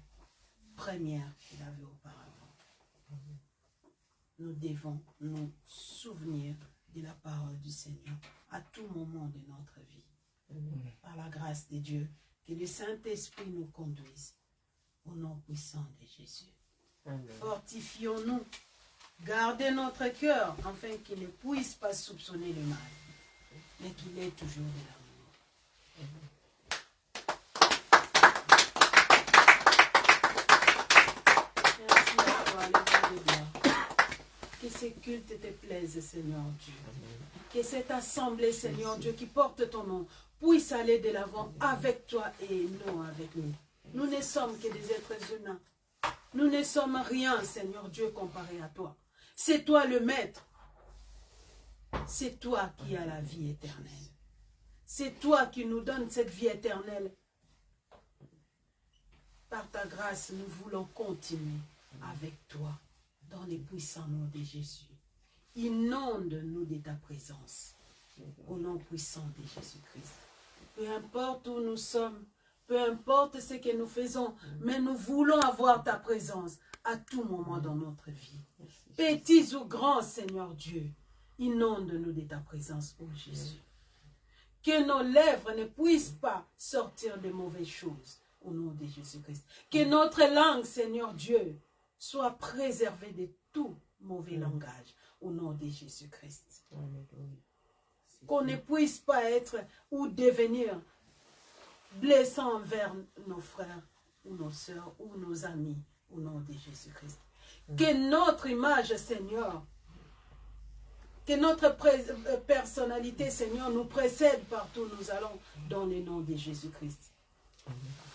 premier qu'il avait auparavant. Nous devons nous souvenir de la parole du Seigneur à tout moment de notre vie. Par la grâce de Dieu, que le Saint-Esprit nous conduise au nom puissant de Jésus. Fortifions-nous, gardez notre cœur afin qu'il ne puisse pas soupçonner le mal, mais qu'il ait toujours de l'amour. Merci à toi, le Dieu de gloire. Que ces cultes te plaisent, Seigneur Dieu. Que cette assemblée, Seigneur Dieu, qui porte ton nom, puisse aller de l'avant avec toi et non avec nous. Nous ne sommes que des êtres humains. Nous ne sommes rien, Seigneur Dieu, comparé à toi. C'est toi le maître. C'est toi qui as la vie éternelle. C'est toi qui nous donnes cette vie éternelle. Par ta grâce, nous voulons continuer avec toi dans les puissants noms de Jésus. Inonde-nous de ta présence au nom puissant de Jésus-Christ. Peu importe où nous sommes, peu importe ce que nous faisons, mais nous voulons avoir ta présence à tout moment dans notre vie. Petits ou grands, Seigneur Dieu, inonde-nous de ta présence, ô Jésus. Que nos lèvres ne puissent pas sortir de mauvaises choses au nom de Jésus-Christ. Que notre langue, Seigneur Dieu, soit préservée de tout mauvais langage au nom de Jésus-Christ. Qu'on ne puisse pas être ou devenir blessant envers nos frères ou nos sœurs ou nos amis au nom de Jésus-Christ. Que notre image, Seigneur, que notre personnalité, Seigneur, nous précède partout où nous allons dans le nom de Jésus-Christ.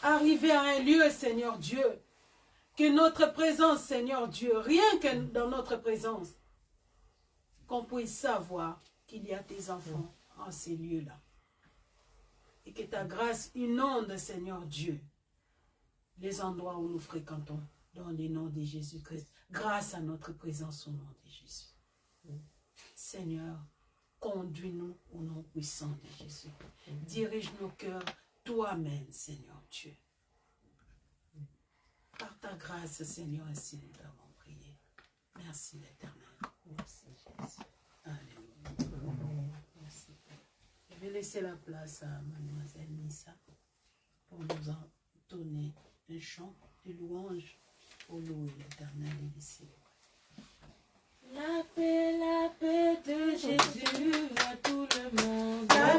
Arriver à un lieu, Seigneur Dieu, Que notre présence, Seigneur Dieu, rien que dans notre présence, qu'on puisse savoir qu'il y a tes enfants en ces lieux-là. Et que ta grâce inonde, Seigneur Dieu, les endroits où nous fréquentons, dans le nom de Jésus-Christ, grâce à notre présence au nom de Jésus. Seigneur, conduis-nous au nom puissant de Jésus. Dirige nos cœurs toi-même, Seigneur Dieu. Par ta grâce, Seigneur, ainsi nous t'avons prié. Merci l'Éternel. Merci Jésus. Alléluia. Merci. Je vais laisser la place à Mademoiselle Nissa pour nous entonner un chant de louange pour louer l'Éternel et le célébrer. La paix de Jésus à tout le monde. La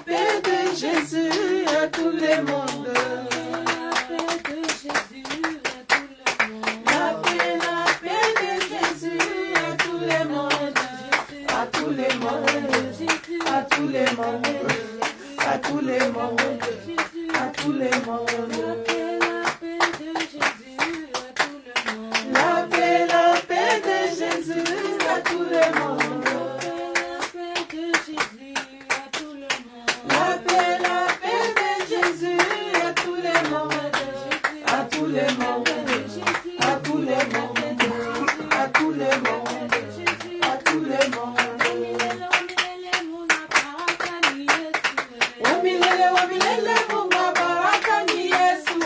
paix de Jésus à tout le monde. La paix de Jésus à tout le monde. La paix de Jésus à tout le monde. À tout le monde. À tout le monde. À tout le monde. À tout le monde. La paix de Jésus à tout le monde. La paix de Jésus à tout le monde. À tout le monde. À tout le monde. À tout le monde. À tout le monde. Wamilele wamilele munga baraka ni Yesu.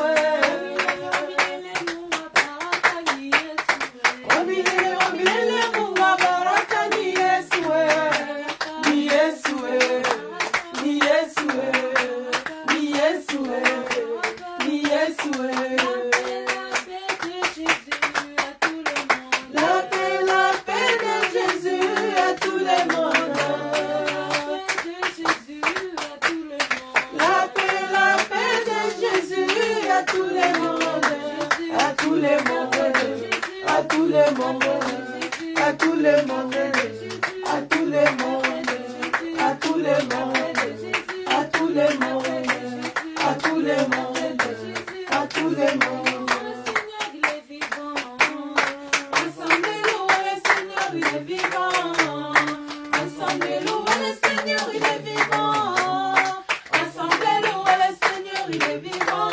Wamilele wamilele munga baraka ni Yesu. Ni Yesu. Ni Yesu. Ni Yesu. Ni Yesu. La paix de Jésus à tout le monde. La paix de Jésus à tout le monde. À tout le monde. À tout le monde. À tout le monde. À tout le monde. À tout le monde. À tout le monde. À tout le monde. À tout le monde. Ensemble, louons le Seigneur, il est vivant. Ensemble, louons le Seigneur, il est vivant. Ensemble, louons le Seigneur, il est vivant.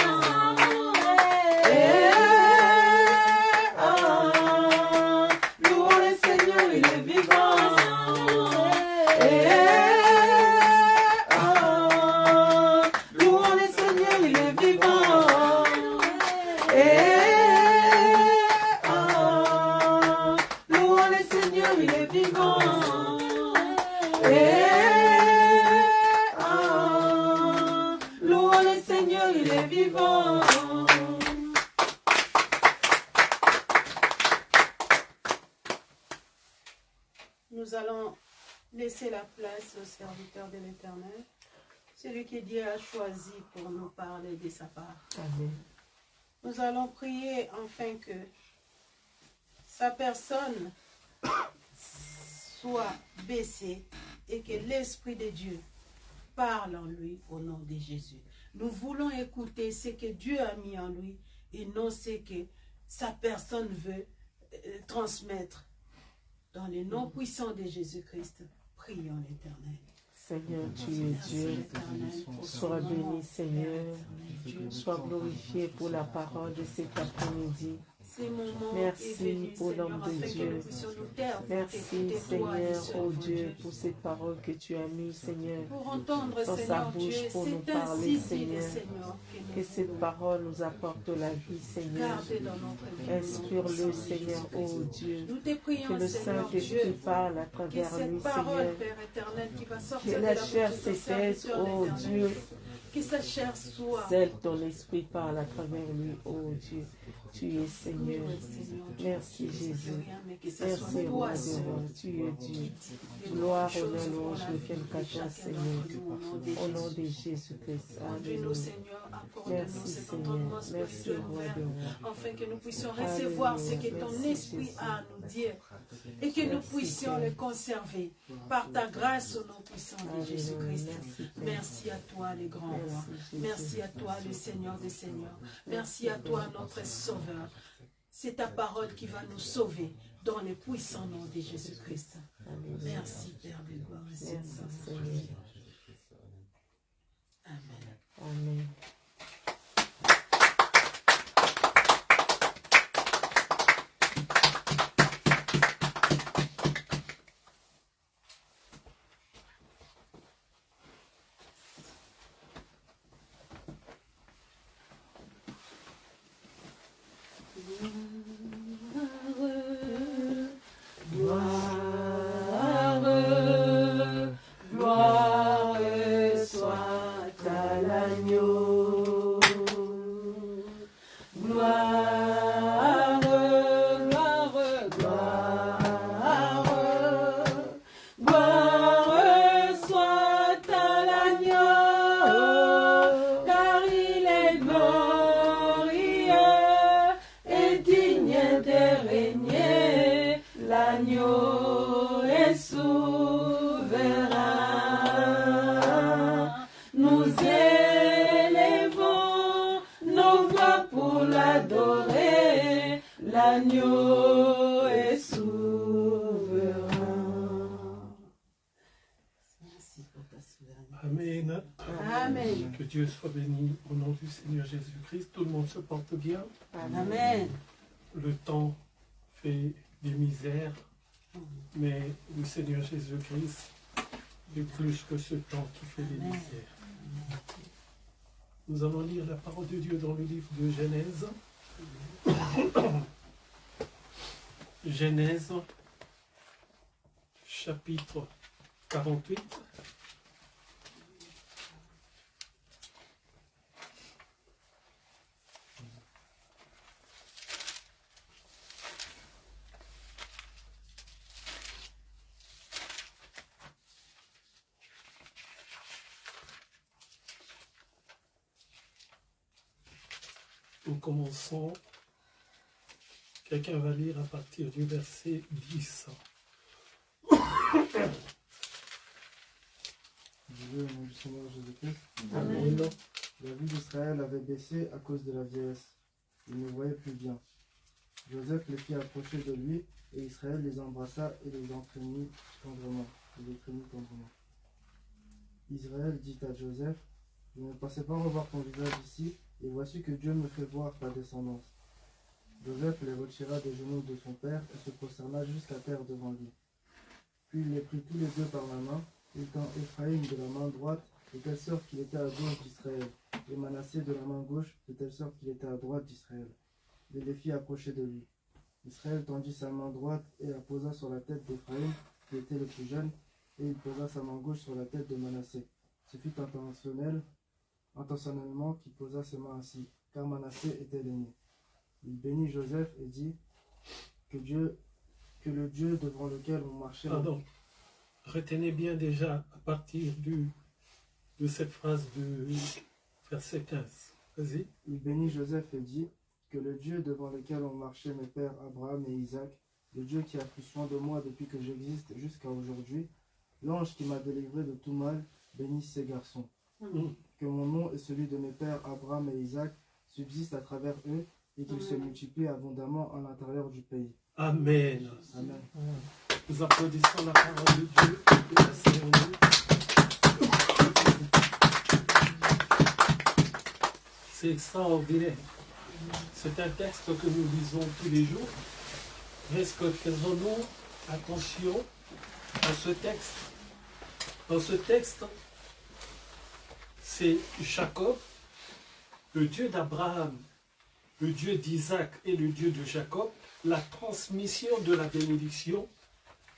Louons le Seigneur, il est vivant. Louons le Seigneur, il est vivant. Louons le Seigneur, il est vivant. Louons le Seigneur, il est vivant. Nous allons laisser la place au serviteur de l'Éternel, celui que Dieu a choisi pour nous parler de sa part. Amen. Nous allons prier afin que sa personne soit baissée et que l'Esprit de Dieu parle en lui au nom de Jésus. Nous voulons écouter ce que Dieu a mis en lui et non ce que sa personne veut transmettre. Dans le nom puissant de Jésus-Christ, prions l'Éternel. Seigneur, tu es Dieu. Sois béni, Seigneur. Sois glorifié pour la parole de cet après-midi. Merci pour l'homme de Dieu. Merci, Seigneur, oh Dieu, pour cette parole que tu as mise, Seigneur, dans sa bouche pour nous parler, Seigneur. Que cette parole nous apporte la vie, Seigneur. Inspire-le, Seigneur, oh Dieu. Que le Saint-Esprit parle à travers lui, Seigneur. Que la chair s'épaisse, oh Dieu. Que sa chair soit celle dont l'Esprit parle à travers lui, oh Dieu. Tu es Seigneur. Merci Jésus. Merci Roi de Rois. Tu es Dieu. Gloire, honneur, louange ne viennent qu'à toi, Seigneur. Au nom de Jésus-Christ. Alléluia. Merci Seigneur. Merci Roi de Rois. Afin que nous puissions recevoir ce que ton Esprit a à nous dire et que nous puissions les conserver par ta grâce au nom puissant de Jésus-Christ. Merci à toi, le grand roi. Merci à toi, le Seigneur des Seigneurs. Merci à toi, notre Sauveur. C'est ta parole qui va nous sauver dans le puissant nom de Jésus-Christ. Merci, Père de gloire. Seigneur. Amen. Amen. L'agneau est souverain. Merci pour ta souveraineté. Amen. Amen. Que Dieu soit béni au nom du Seigneur Jésus-Christ. Tout le monde se porte bien. Amen. Le temps fait des misères, mais le Seigneur Jésus-Christ est plus que ce temps qui fait des misères. Nous allons lire la parole de Dieu dans le livre de Genèse. Genèse, chapitre 48. Nous commençons. Quelqu'un va lire à partir du verset 10. Dieu, au nom du Seigneur Jésus-Christ. Amen. La vue d'Israël avait baissé à cause de la vieillesse. Il ne voyait plus bien. Joseph les fit approcher de lui, et Israël les embrassa et les entraînit tendrement. Israël dit à Joseph, je ne pensais pas revoir ton visage ici, et voici que Dieu me fait voir ta descendance. Joseph les retira des genoux de son père et se prosterna jusqu'à terre devant lui. Puis il les prit tous les deux par la main, il tint Éphraïm de la main droite, de telle sorte qu'il était à gauche d'Israël, et Manassé de la main gauche, de telle sorte qu'il était à droite d'Israël. Et les fit approcher de lui. Israël tendit sa main droite et la posa sur la tête d'Éphraïm, qui était le plus jeune, et il posa sa main gauche sur la tête de Manassé. Ce fut intentionnellement qu'il posa ses mains ainsi, car Manassé était l'aîné. Il bénit Joseph et dit que le Dieu devant lequel on marchait... Pardon. Retenez bien déjà à partir de cette phrase de verset 15. Vas-y. Il bénit Joseph et dit que le Dieu devant lequel ont marché mes pères Abraham et Isaac, le Dieu qui a pris soin de moi depuis que j'existe jusqu'à aujourd'hui, l'ange qui m'a délivré de tout mal, bénisse ces garçons. Que mon nom et celui de mes pères Abraham et Isaac subsistent à travers eux et qu'ils se multiplient abondamment à l'intérieur du pays. Amen. Amen. Nous applaudissons la parole de Dieu et la cérémonie. C'est extraordinaire. C'est un texte que nous lisons tous les jours. Est-ce que faisons-nous attention à ce texte? Dans ce texte, c'est Jacob, le Dieu d'Abraham, le Dieu d'Isaac et le Dieu de Jacob. La transmission de la bénédiction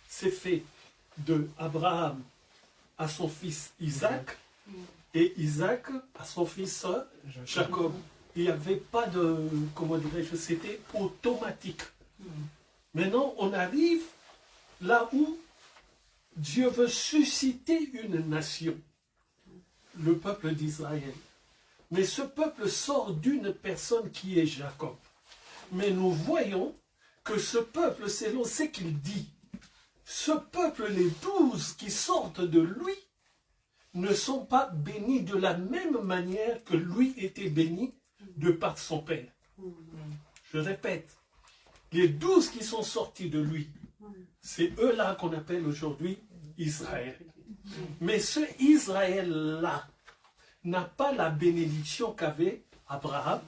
s'est faite de Abraham à son fils Isaac et Isaac à son fils Jacob. Il n'y avait pas de, comment dirais-je, c'était automatique. Maintenant, on arrive là où Dieu veut susciter une nation, le peuple d'Israël. Mais ce peuple sort d'une personne qui est Jacob. Mais nous voyons que ce peuple, selon ce qu'il dit, ce peuple, les 12 qui sortent de lui, ne sont pas bénis de la même manière que lui était béni de par son Père. Je répète, les 12 qui sont sortis de lui, c'est eux-là qu'on appelle aujourd'hui Israël. Mais ce Israël-là n'a pas la bénédiction qu'avait Abraham,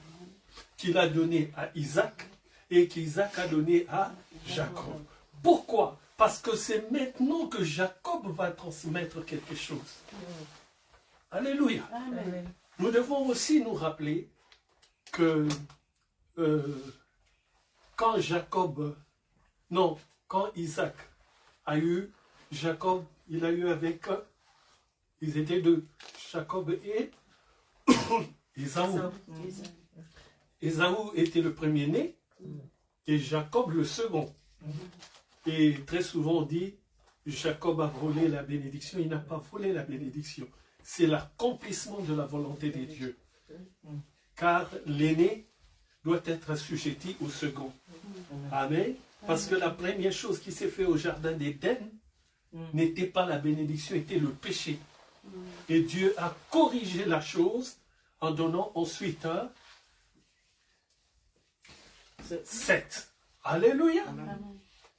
qu'il a donné à Isaac, et qu'Isaac a donné à Jacob. Pourquoi? Parce que c'est maintenant que Jacob va transmettre quelque chose. Alléluia. Amen. Nous devons aussi nous rappeler que quand Isaac a eu Jacob, il a eu avec, ils étaient deux, Jacob et Ésaü. Ésaü était le premier-né et Jacob le second. Et très souvent on dit, Jacob a volé la bénédiction. Il n'a pas volé la bénédiction. C'est l'accomplissement de la volonté de Dieu. Car l'aîné doit être assujetti au second. Amen. Parce que la première chose qui s'est faite au jardin d'Éden n'était pas la bénédiction, était le péché. Et Dieu a corrigé la chose en donnant ensuite un 7. Alléluia.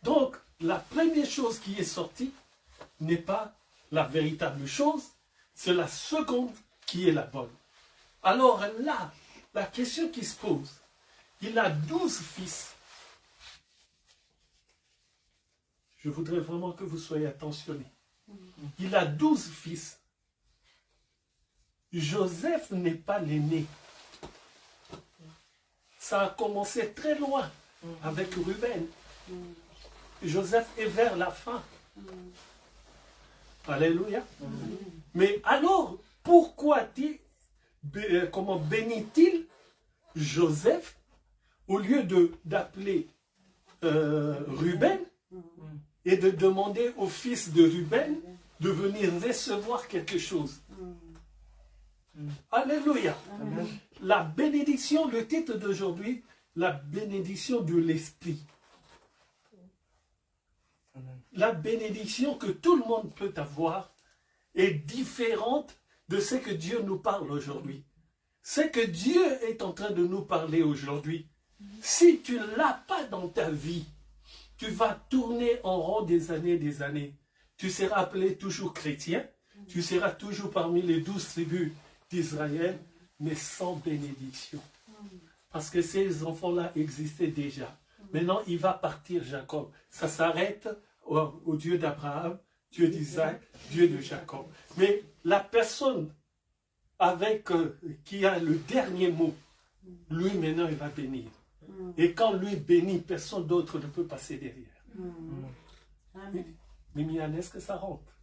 Donc, la première chose qui est sortie n'est pas la véritable chose, c'est la seconde qui est la bonne. Alors là, la question qui se pose, il a 12 fils. Je voudrais vraiment que vous soyez attentionnés. Il a 12 fils. Joseph n'est pas l'aîné. Ça a commencé très loin avec Ruben. Joseph est vers la fin. Alléluia. Mais alors, pourquoi bénit-il Joseph au lieu d'appeler Ruben et de demander au fils de Ruben de venir recevoir quelque chose? Alléluia. La bénédiction, le titre d'aujourd'hui, la bénédiction de l'esprit. La bénédiction que tout le monde peut avoir est différente de ce que Dieu nous parle aujourd'hui. Ce que Dieu est en train de nous parler aujourd'hui, si tu ne l'as pas dans ta vie, tu vas tourner en rond des années. Tu seras appelé toujours chrétien, tu seras toujours parmi les 12 tribus d'Israël, mais sans bénédiction. Parce que ces enfants-là existaient déjà. Maintenant, il va partir Jacob. Ça s'arrête au Dieu d'Abraham, Dieu d'Isaac, Dieu de Jacob. Mais la personne qui a le dernier mot, lui maintenant il va bénir. Et quand lui bénit, personne d'autre ne peut passer derrière. Mimiane, est-ce que ça rentre?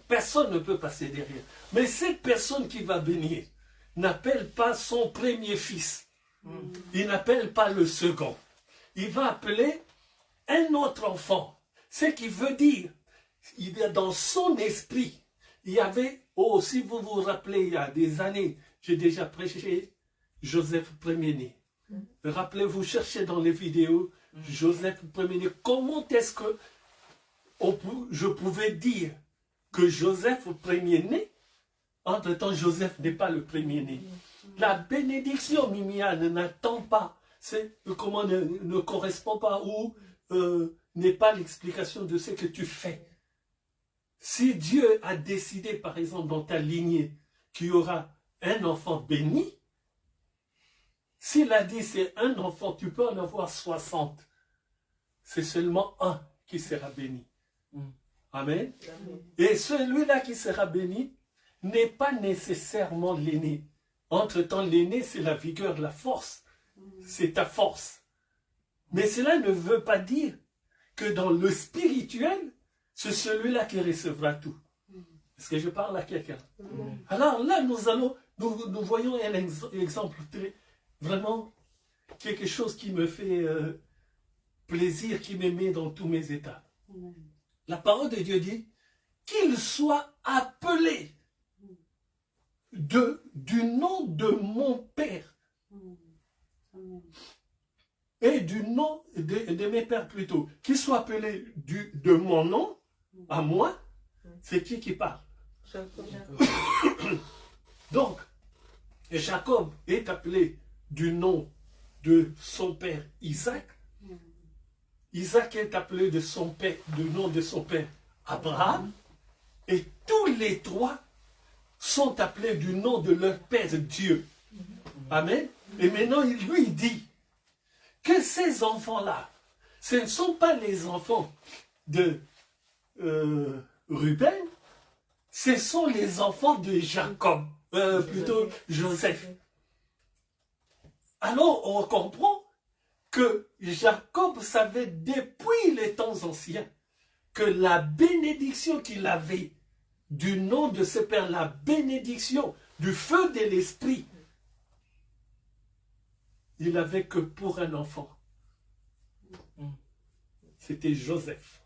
Personne ne peut passer derrière. Mais cette personne qui va bénir n'appelle pas son premier fils. Il n'appelle pas le second. Il va appeler un autre enfant. Ce qui veut dire, il y a dans son esprit, il y avait, si vous vous rappelez, il y a des années, j'ai déjà prêché Joseph premier-né. Rappelez-vous, cherchez dans les vidéos, Joseph premier-né. Comment est-ce que je pouvais dire que Joseph premier-né, entre-temps Joseph n'est pas le premier-né. La bénédiction, Mimiane, n'attend pas, ne correspond pas ou n'est pas l'explication de ce que tu fais. Si Dieu a décidé, par exemple, dans ta lignée, qu'il y aura un enfant béni, s'il a dit c'est un enfant, tu peux en avoir 60. C'est seulement un qui sera béni. Amen. Et celui-là qui sera béni n'est pas nécessairement l'aîné. Entre-temps, l'aîné, c'est la vigueur, la force. C'est ta force. Mais cela ne veut pas dire que dans le spirituel, c'est celui-là qui recevra tout. Est-ce que je parle à quelqu'un? Alors là, nous voyons un exemple vraiment quelque chose qui me fait plaisir, qui me met dans tous mes états. La parole de Dieu dit qu'il soit appelé du nom de mon Père. et du nom de mes pères plutôt, qui soit appelé de mon nom à moi, c'est qui parle? Donc, Jacob est appelé du nom de son père Isaac. Isaac est appelé de son père, du nom de son père Abraham. Et tous les trois sont appelés du nom de leur père Dieu. Amen. Et maintenant, il lui dit que ces enfants-là, ce ne sont pas les enfants de Ruben, ce sont les enfants de Jacob, plutôt Joseph. Alors, on comprend que Jacob savait depuis les temps anciens que la bénédiction qu'il avait du nom de ce père, la bénédiction du feu de l'esprit, il n'avait que pour un enfant. C'était Joseph.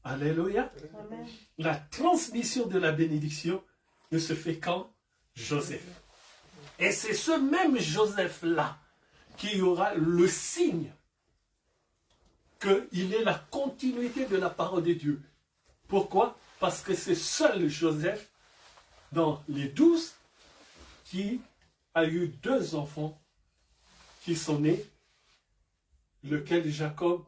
Alléluia. Amen. La transmission de la bénédiction ne se fait qu'en Joseph. Et c'est ce même Joseph-là qui aura le signe qu'il est la continuité de la parole de Dieu. Pourquoi? Parce que c'est seul Joseph, dans les 12, qui a eu 2 enfants qui sont nés, lequel Jacob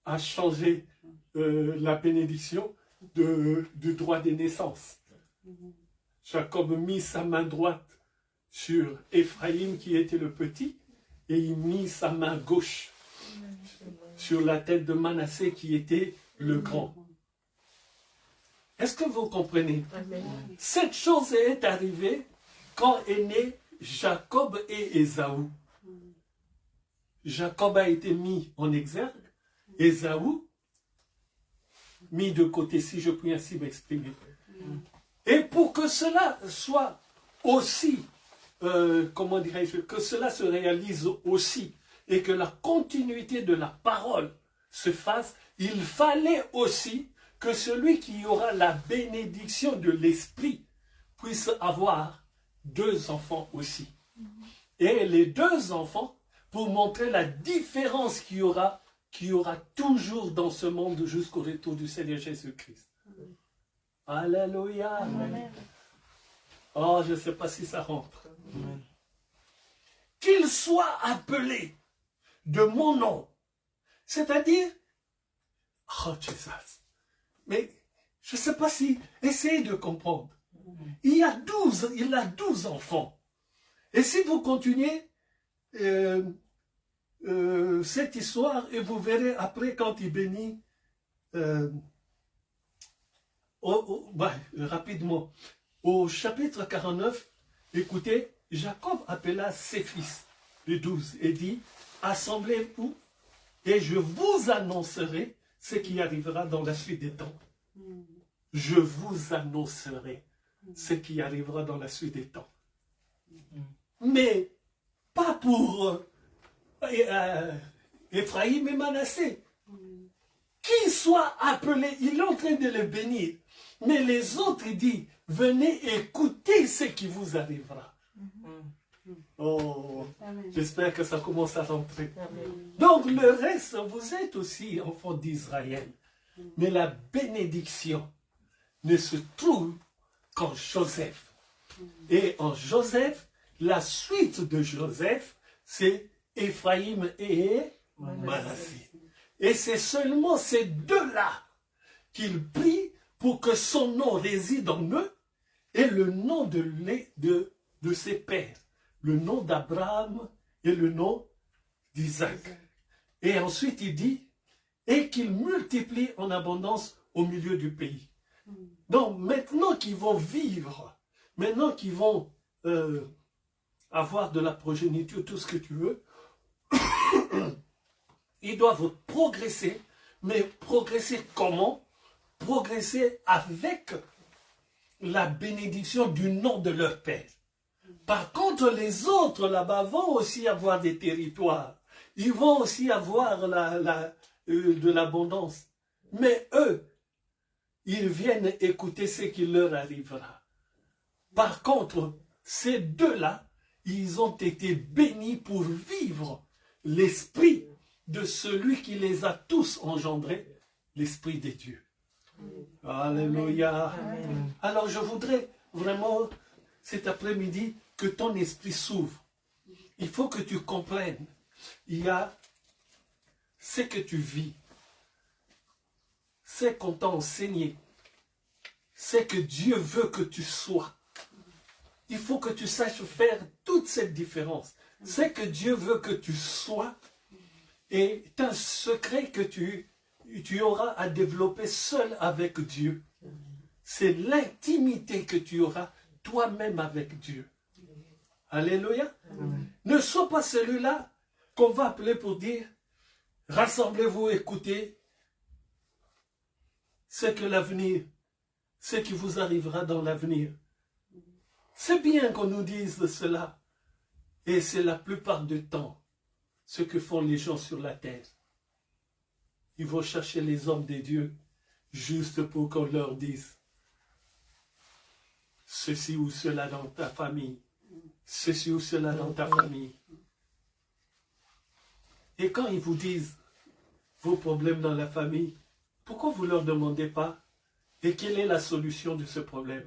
a changé la bénédiction du droit des naissances. Jacob mit sa main droite sur Éphraïm qui était le petit et il mit sa main gauche sur la tête de Manassé qui était le grand. Est-ce que vous comprenez? Cette chose est arrivée quand est né Jacob et Ésaü. Jacob a été mis en exergue, Ésaü mis de côté, si je puis ainsi m'exprimer. Et pour que cela soit aussi, comment dirais-je, que cela se réalise aussi, et que la continuité de la parole se fasse, il fallait aussi que celui qui aura la bénédiction de l'esprit puisse avoir 2 enfants aussi. Et les 2 enfants, pour montrer la différence qu'il y aura toujours dans ce monde jusqu'au retour du Seigneur Jésus-Christ. Alléluia. Amen. Oh, je ne sais pas si ça rentre. Qu'il soit appelé de mon nom. C'est-à-dire, oh Jesus. Mais je ne sais pas si, essayez de comprendre. Il a 12 enfants. Et si vous continuez cette histoire, et vous verrez après quand il bénit, rapidement, au chapitre 49, écoutez, Jacob appela ses fils, les 12, et dit, assemblez-vous, et je vous annoncerai ce qui arrivera dans la suite des temps. Je vous annoncerai ce qui arrivera dans la suite des temps. Mais pas pour Éphraïm et Manassé. Qui soit appelé, il est en train de les bénir. Mais les autres, il dit, venez écouter ce qui vous arrivera. Oh, j'espère que ça commence à rentrer. Donc le reste, vous êtes aussi enfants d'Israël. Mais la bénédiction ne se trouve qu'en Joseph. Et en Joseph, la suite de Joseph, c'est Éphraïm et Manassé. Et c'est seulement ces 2-là qu'il prie pour que son nom réside en eux et le nom de ses pères, le nom d'Abraham et le nom d'Isaac. Et ensuite il dit, et qu'il multiplie en abondance au milieu du pays. Donc maintenant qu'ils vont vivre, maintenant qu'ils vont avoir de la progéniture, tout ce que tu veux, ils doivent progresser, mais progresser comment? Progresser avec la bénédiction du nom de leur Père. Par contre, les autres là-bas vont aussi avoir des territoires. Ils vont aussi avoir de l'abondance. Mais eux, ils viennent écouter ce qui leur arrivera. Par contre, ces 2-là, ils ont été bénis pour vivre l'esprit de celui qui les a tous engendrés, l'esprit des dieux. Alléluia. Alors je voudrais vraiment cet après-midi que ton esprit s'ouvre. Il faut que tu comprennes. Il y a ce que tu vis, ce qu'on t'a enseigné, ce que Dieu veut que tu sois. Il faut que tu saches faire toute cette différence. Ce que Dieu veut que tu sois est un secret que tu auras à développer seul avec Dieu. C'est l'intimité que tu auras toi-même avec Dieu. Alléluia. Ne sois pas celui-là qu'on va appeler pour dire « Rassemblez-vous, écoutez ce que l'avenir, ce qui vous arrivera dans l'avenir. » C'est bien qu'on nous dise cela. Et c'est la plupart du temps ce que font les gens sur la terre. Ils vont chercher les hommes des dieux juste pour qu'on leur dise ceci ou cela dans ta famille, ceci ou cela dans ta famille. Et quand ils vous disent vos problèmes dans la famille, pourquoi vous ne leur demandez pas et quelle est la solution de ce problème?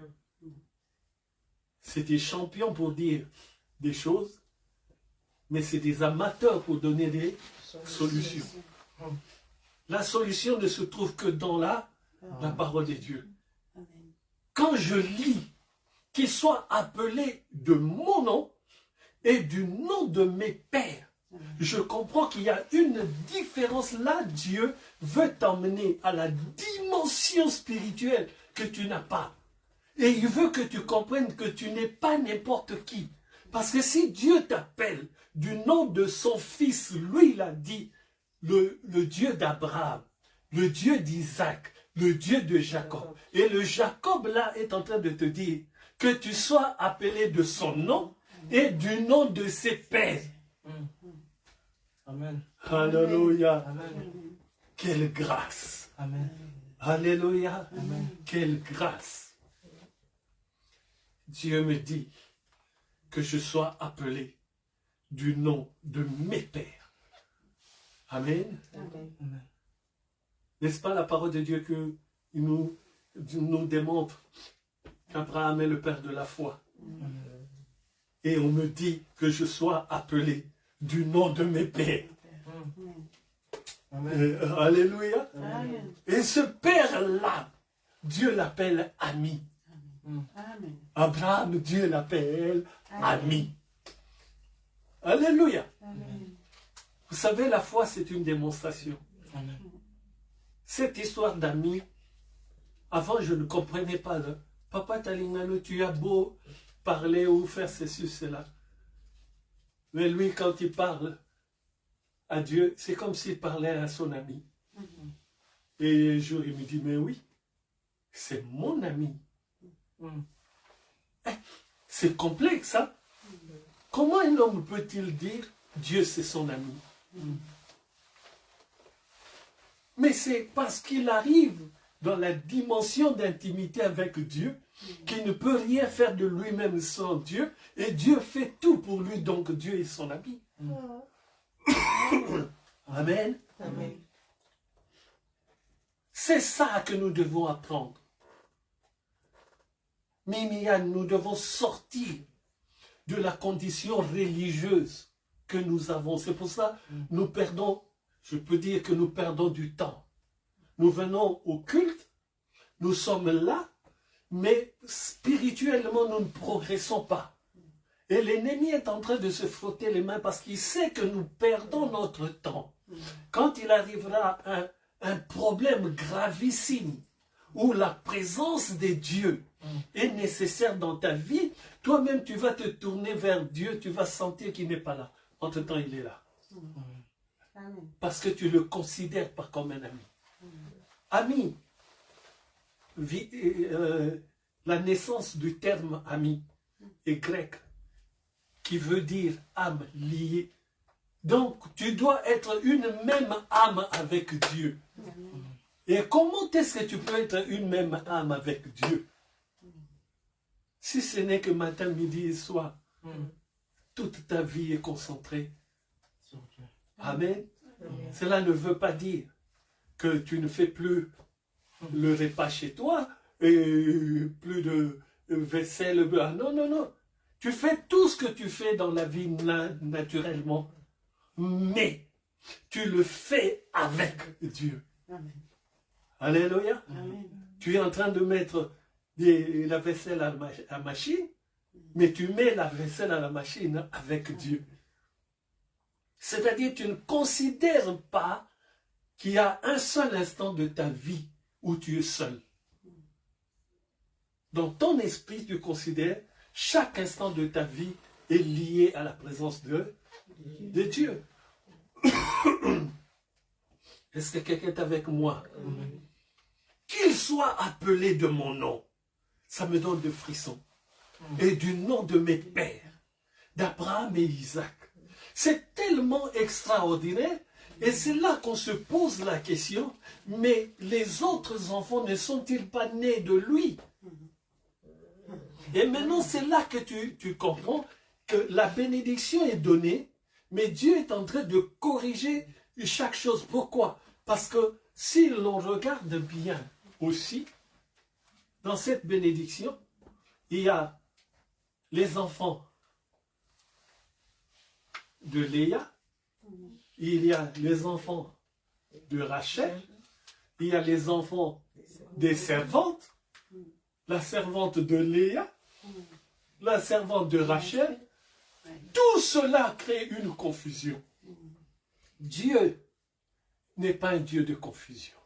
C'est des champions pour dire des choses, mais c'est des amateurs pour donner des solutions. La solution ne se trouve que dans la parole de Dieu. Quand je lis qu'il soit appelé de mon nom et du nom de mes pères, je comprends qu'il y a une différence. Là, Dieu veut t'emmener à la dimension spirituelle que tu n'as pas. Et il veut que tu comprennes que tu n'es pas n'importe qui. Parce que si Dieu t'appelle du nom de son fils, lui il a dit, le Dieu d'Abraham, le Dieu d'Isaac, le Dieu de Jacob. Et le Jacob là est en train de te dire que tu sois appelé de son nom et du nom de ses pères. Amen. Alléluia. Amen. Quelle grâce. Amen. Alléluia. Amen. Quelle grâce. Dieu me dit que je sois appelé du nom de mes pères. Amen. Amen. N'est-ce pas la parole de Dieu que nous démontre qu'Abraham est le père de la foi? Et on me dit que je sois appelé du nom de mes pères. Alléluia. Amen. Et ce père-là, Dieu l'appelle ami. Amen. Abraham, Dieu l'appelle ami. Alléluia. Amen. Vous savez, la foi, c'est une démonstration. Amen. Cette histoire d'amis, avant, je ne comprenais pas. Papa Talingano, tu as beau parler ou faire ceci, cela. Mais lui, quand il parle à Dieu, c'est comme s'il parlait à son ami. Et un jour, il me dit, mais oui, c'est mon ami. C'est complexe, hein? Comment un homme peut-il dire Dieu c'est son ami? Mais c'est parce qu'il arrive dans la dimension d'intimité avec Dieu qu'il ne peut rien faire de lui-même sans Dieu, et Dieu fait tout pour lui, donc Dieu est son ami. Amen. Amen. C'est ça que nous devons apprendre. Mimiane, nous devons sortir de la condition religieuse que nous avons. C'est pour ça que nous perdons, je peux dire que nous perdons du temps. Nous venons au culte, nous sommes là, mais spirituellement nous ne progressons pas. Et l'ennemi est en train de se frotter les mains parce qu'il sait que nous perdons notre temps. Quand il arrivera un problème gravissime où la présence de Dieu est nécessaire dans ta vie, toi-même tu vas te tourner vers Dieu, tu vas sentir qu'il n'est pas là. Entre-temps, il est là. Amen. Parce que tu ne le considères pas comme un ami. Ami, la naissance du terme ami est grec, qui veut dire âme liée. Donc, tu dois être une même âme avec Dieu. Et comment est-ce que tu peux être une même âme avec Dieu? Si ce n'est que matin, midi et soir, toute ta vie est concentrée. Sur Dieu. Amen. Cela ne veut pas dire que tu ne fais plus le repas chez toi et plus de vaisselle. Non, non, non. Tu fais tout ce que tu fais dans la vie naturellement, mais tu le fais avec Dieu. Amen. Alléluia. Amen. Tu es en train de mettre la vaisselle à la machine, mais tu mets la vaisselle à la machine avec Dieu. C'est-à-dire, tu ne considères pas qu'il y a un seul instant de ta vie où tu es seul. Dans ton esprit, tu considères chaque instant de ta vie est lié à la présence de Dieu. Est-ce que quelqu'un est avec moi? Qu'il soit appelé de mon nom, ça me donne des frissons. Et du nom de mes pères, d'Abraham et Isaac. C'est tellement extraordinaire. Et c'est là qu'on se pose la question, mais les autres enfants ne sont-ils pas nés de lui? Et maintenant, c'est là que tu comprends que la bénédiction est donnée, mais Dieu est en train de corriger chaque chose. Pourquoi? Parce que si l'on regarde bien aussi, dans cette bénédiction, il y a les enfants de Léa, il y a les enfants de Rachel, il y a les enfants des servantes, la servante de Léa, la servante de Rachel. Tout cela crée une confusion. Dieu n'est pas un Dieu de confusion.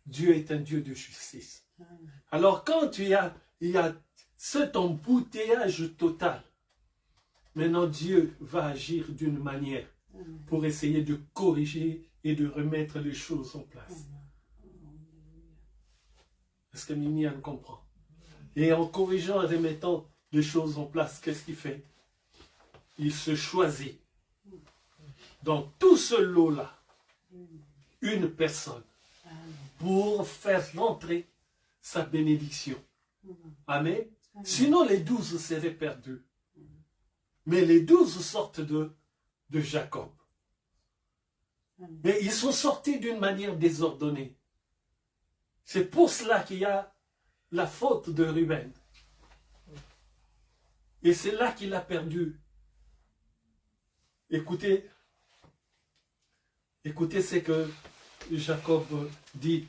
Dieu est un Dieu de justice. Alors quand il y a cet embouteillage total, maintenant Dieu va agir d'une manière pour essayer de corriger et de remettre les choses en place. Est-ce que Mimiane comprend? Et en corrigeant et remettant les choses en place, qu'est-ce qu'il fait? Il se choisit dans tout ce lot-là une personne pour faire rentrer sa bénédiction. Amen. Sinon les 12 seraient perdus. Mais les 12 sortent de Jacob. Mais ils sont sortis d'une manière désordonnée. C'est pour cela qu'il y a la faute de Ruben. Et c'est là qu'il a perdu. Écoutez ce que Jacob dit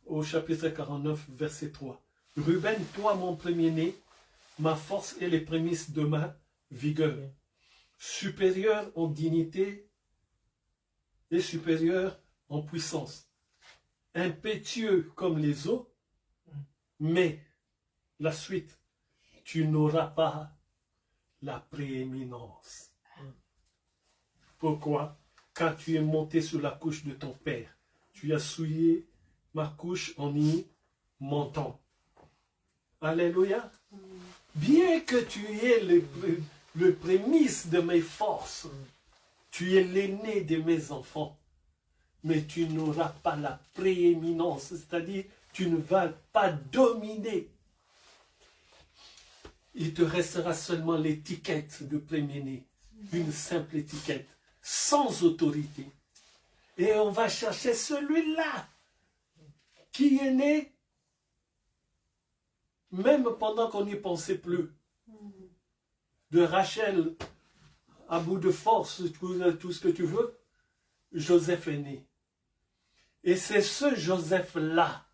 au chapitre 49, verset 3. Ruben, toi mon premier-né, ma force et les prémices de ma vigueur, supérieur en dignité et supérieur en puissance, impétueux comme les eaux, mais la suite, tu n'auras pas la prééminence. Pourquoi? Quand tu es monté sur la couche de ton père, tu as souillé ma couche en y montant. Alléluia. Bien que tu aies le prémisse de mes forces, tu es l'aîné de mes enfants, mais tu n'auras pas la prééminence, c'est-à-dire tu ne vas pas dominer. Il te restera seulement l'étiquette de premier-né, une simple étiquette, sans autorité. Et on va chercher celui-là qui est né, même pendant qu'on n'y pensait plus. De Rachel, à bout de force, tout ce que tu veux, Joseph est né. Et c'est ce Joseph-là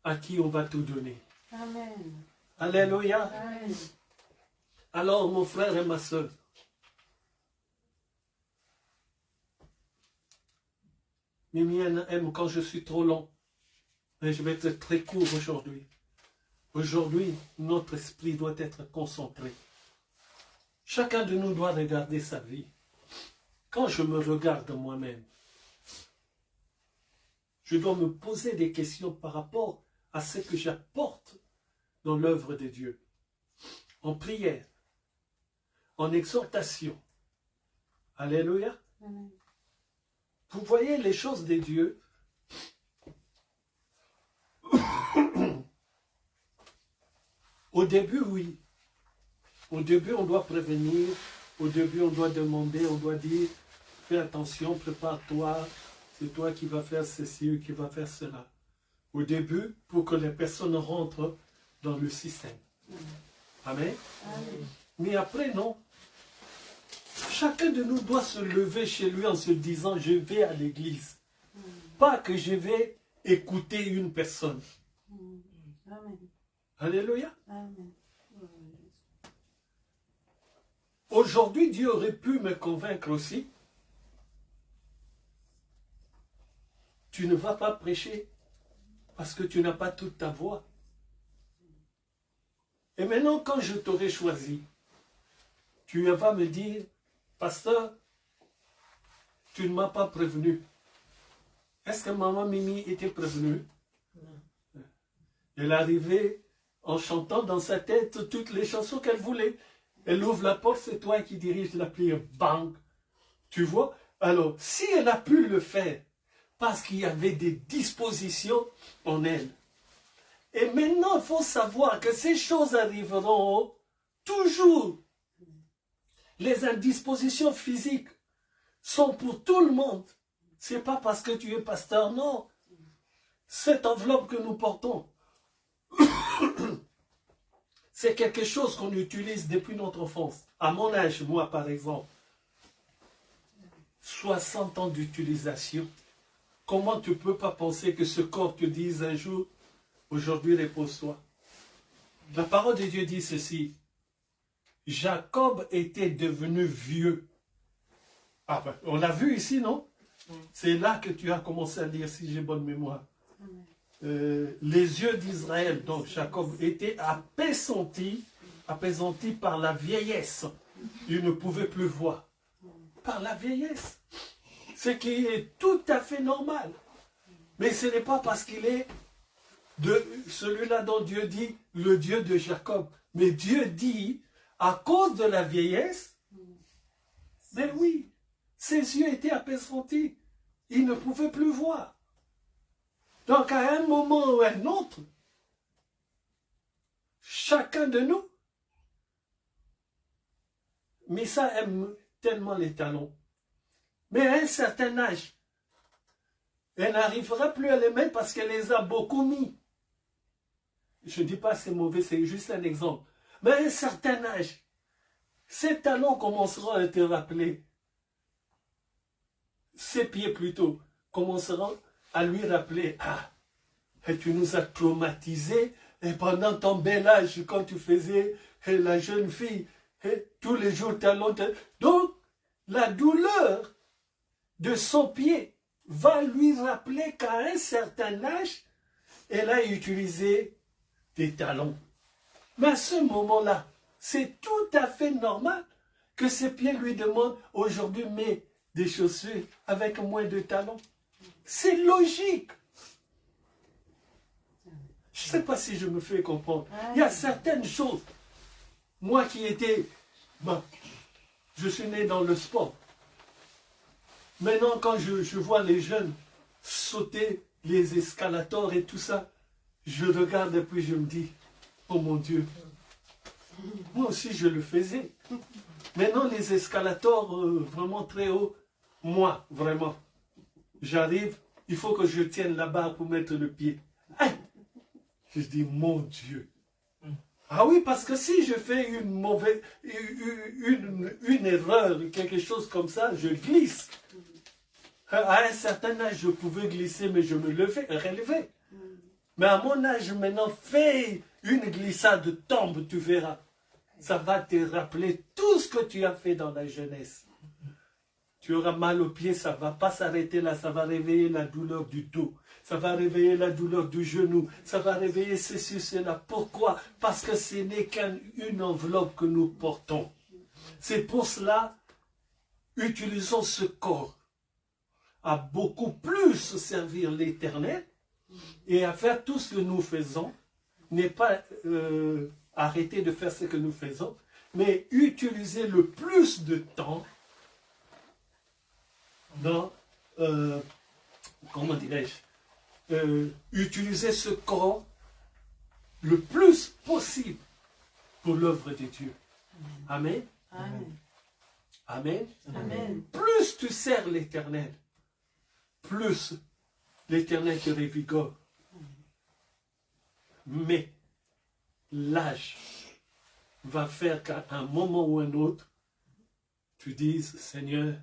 à qui on va tout donner. Amen. Alléluia. Amen. Alors, mon frère et ma soeur, Mimienne aime quand je suis trop long, mais je vais être très court aujourd'hui. Aujourd'hui, notre esprit doit être concentré. Chacun de nous doit regarder sa vie. Quand je me regarde moi-même, je dois me poser des questions par rapport à ce que j'apporte dans l'œuvre de Dieu. En prière, en exhortation. Alléluia. Amen. Vous voyez les choses de Dieu. Au début, oui. Au début, on doit prévenir. Au début, on doit demander, on doit dire, fais attention, prépare-toi. C'est toi qui vas faire ceci ou qui va faire cela. Au début, pour que les personnes rentrent dans le système. Amen. Amen. Mais après, non. Chacun de nous doit se lever chez lui en se disant, je vais à l'église. Pas que je vais écouter une personne. Amen. Alléluia. Amen. Aujourd'hui, Dieu aurait pu me convaincre aussi. Tu ne vas pas prêcher parce que tu n'as pas toute ta voix. Et maintenant, quand je t'aurai choisi, tu vas me dire, pasteur, tu ne m'as pas prévenu. Est-ce que maman Mimi était prévenue? Non. Elle arrivait en chantant dans sa tête toutes les chansons qu'elle voulait. Elle ouvre la porte, c'est toi qui dirige la prière. Bang! Tu vois? Alors, si elle a pu le faire, parce qu'il y avait des dispositions en elle. Et maintenant, il faut savoir que ces choses arriveront toujours. Les indispositions physiques sont pour tout le monde. Ce n'est pas parce que tu es pasteur, non. Cette enveloppe que nous portons, c'est quelque chose qu'on utilise depuis notre enfance. À mon âge, moi par exemple, 60 ans d'utilisation. Comment tu ne peux pas penser que ce corps te dise un jour, aujourd'hui repose-toi? La parole de Dieu dit ceci. Jacob était devenu vieux. Ah ben, on l'a vu ici, non? C'est là que tu as commencé à lire, si j'ai bonne mémoire. Les yeux d'Israël, donc Jacob, étaient appesantis par la vieillesse. Il ne pouvait plus voir. Par la vieillesse. Ce qui est tout à fait normal. Mais ce n'est pas parce qu'il est de celui-là dont Dieu dit le Dieu de Jacob. Mais Dieu dit, à cause de la vieillesse, mais oui, ses yeux étaient appesantis. Il ne pouvait plus voir. Donc à un moment ou à un autre, chacun de nous, mais ça aime tellement les talons. Mais à un certain âge, elle n'arrivera plus à les mettre parce qu'elle les a beaucoup mis. Je ne dis pas que c'est mauvais, c'est juste un exemple. Mais à un certain âge, ces talons commenceront à te rappeler. Ses pieds plutôt commenceront à lui rappeler, ah, et tu nous as traumatisés, et pendant ton bel âge, quand tu faisais la jeune fille, tous les jours talons. Donc, la douleur de son pied va lui rappeler qu'à un certain âge, elle a utilisé des talons. Mais à ce moment-là, c'est tout à fait normal que ses pieds lui demandent aujourd'hui, mets des chaussures avec moins de talons. C'est logique. Je ne sais pas si je me fais comprendre. Il y a certaines choses. Moi qui étais... Bon, je suis né dans le sport. Maintenant, quand je vois les jeunes sauter les escalators et tout ça, je regarde et puis je me dis, oh mon Dieu, moi aussi je le faisais. Maintenant, les escalators vraiment très hauts, moi, vraiment, j'arrive, il faut que je tienne la barre pour mettre le pied. Hein? Je dis, mon Dieu. Ah oui, parce que si je fais une erreur, quelque chose comme ça, je glisse. À un certain âge, je pouvais glisser, mais je me relevais. Mais à mon âge maintenant, fais une glissade, tombe, tu verras. Ça va te rappeler tout ce que tu as fait dans la jeunesse. Tu auras mal aux pieds, ça ne va pas s'arrêter là, ça va réveiller la douleur du dos. Ça va réveiller la douleur du genou. Ça va réveiller ceci, cela. Pourquoi? Parce que ce n'est qu'une enveloppe que nous portons. C'est pour cela, utilisons ce corps à beaucoup plus servir l'Éternel et à faire tout ce que nous faisons. N'est pas arrêter de faire ce que nous faisons, mais utiliser le plus de temps dans, comment dirais-je, utiliser ce corps le plus possible pour l'œuvre de Dieu. Amen. Amen. Amen. Amen. Plus tu sers l'Éternel, plus l'Éternel te revigore. Mais l'âge va faire qu'à un moment ou un autre, tu dises, Seigneur,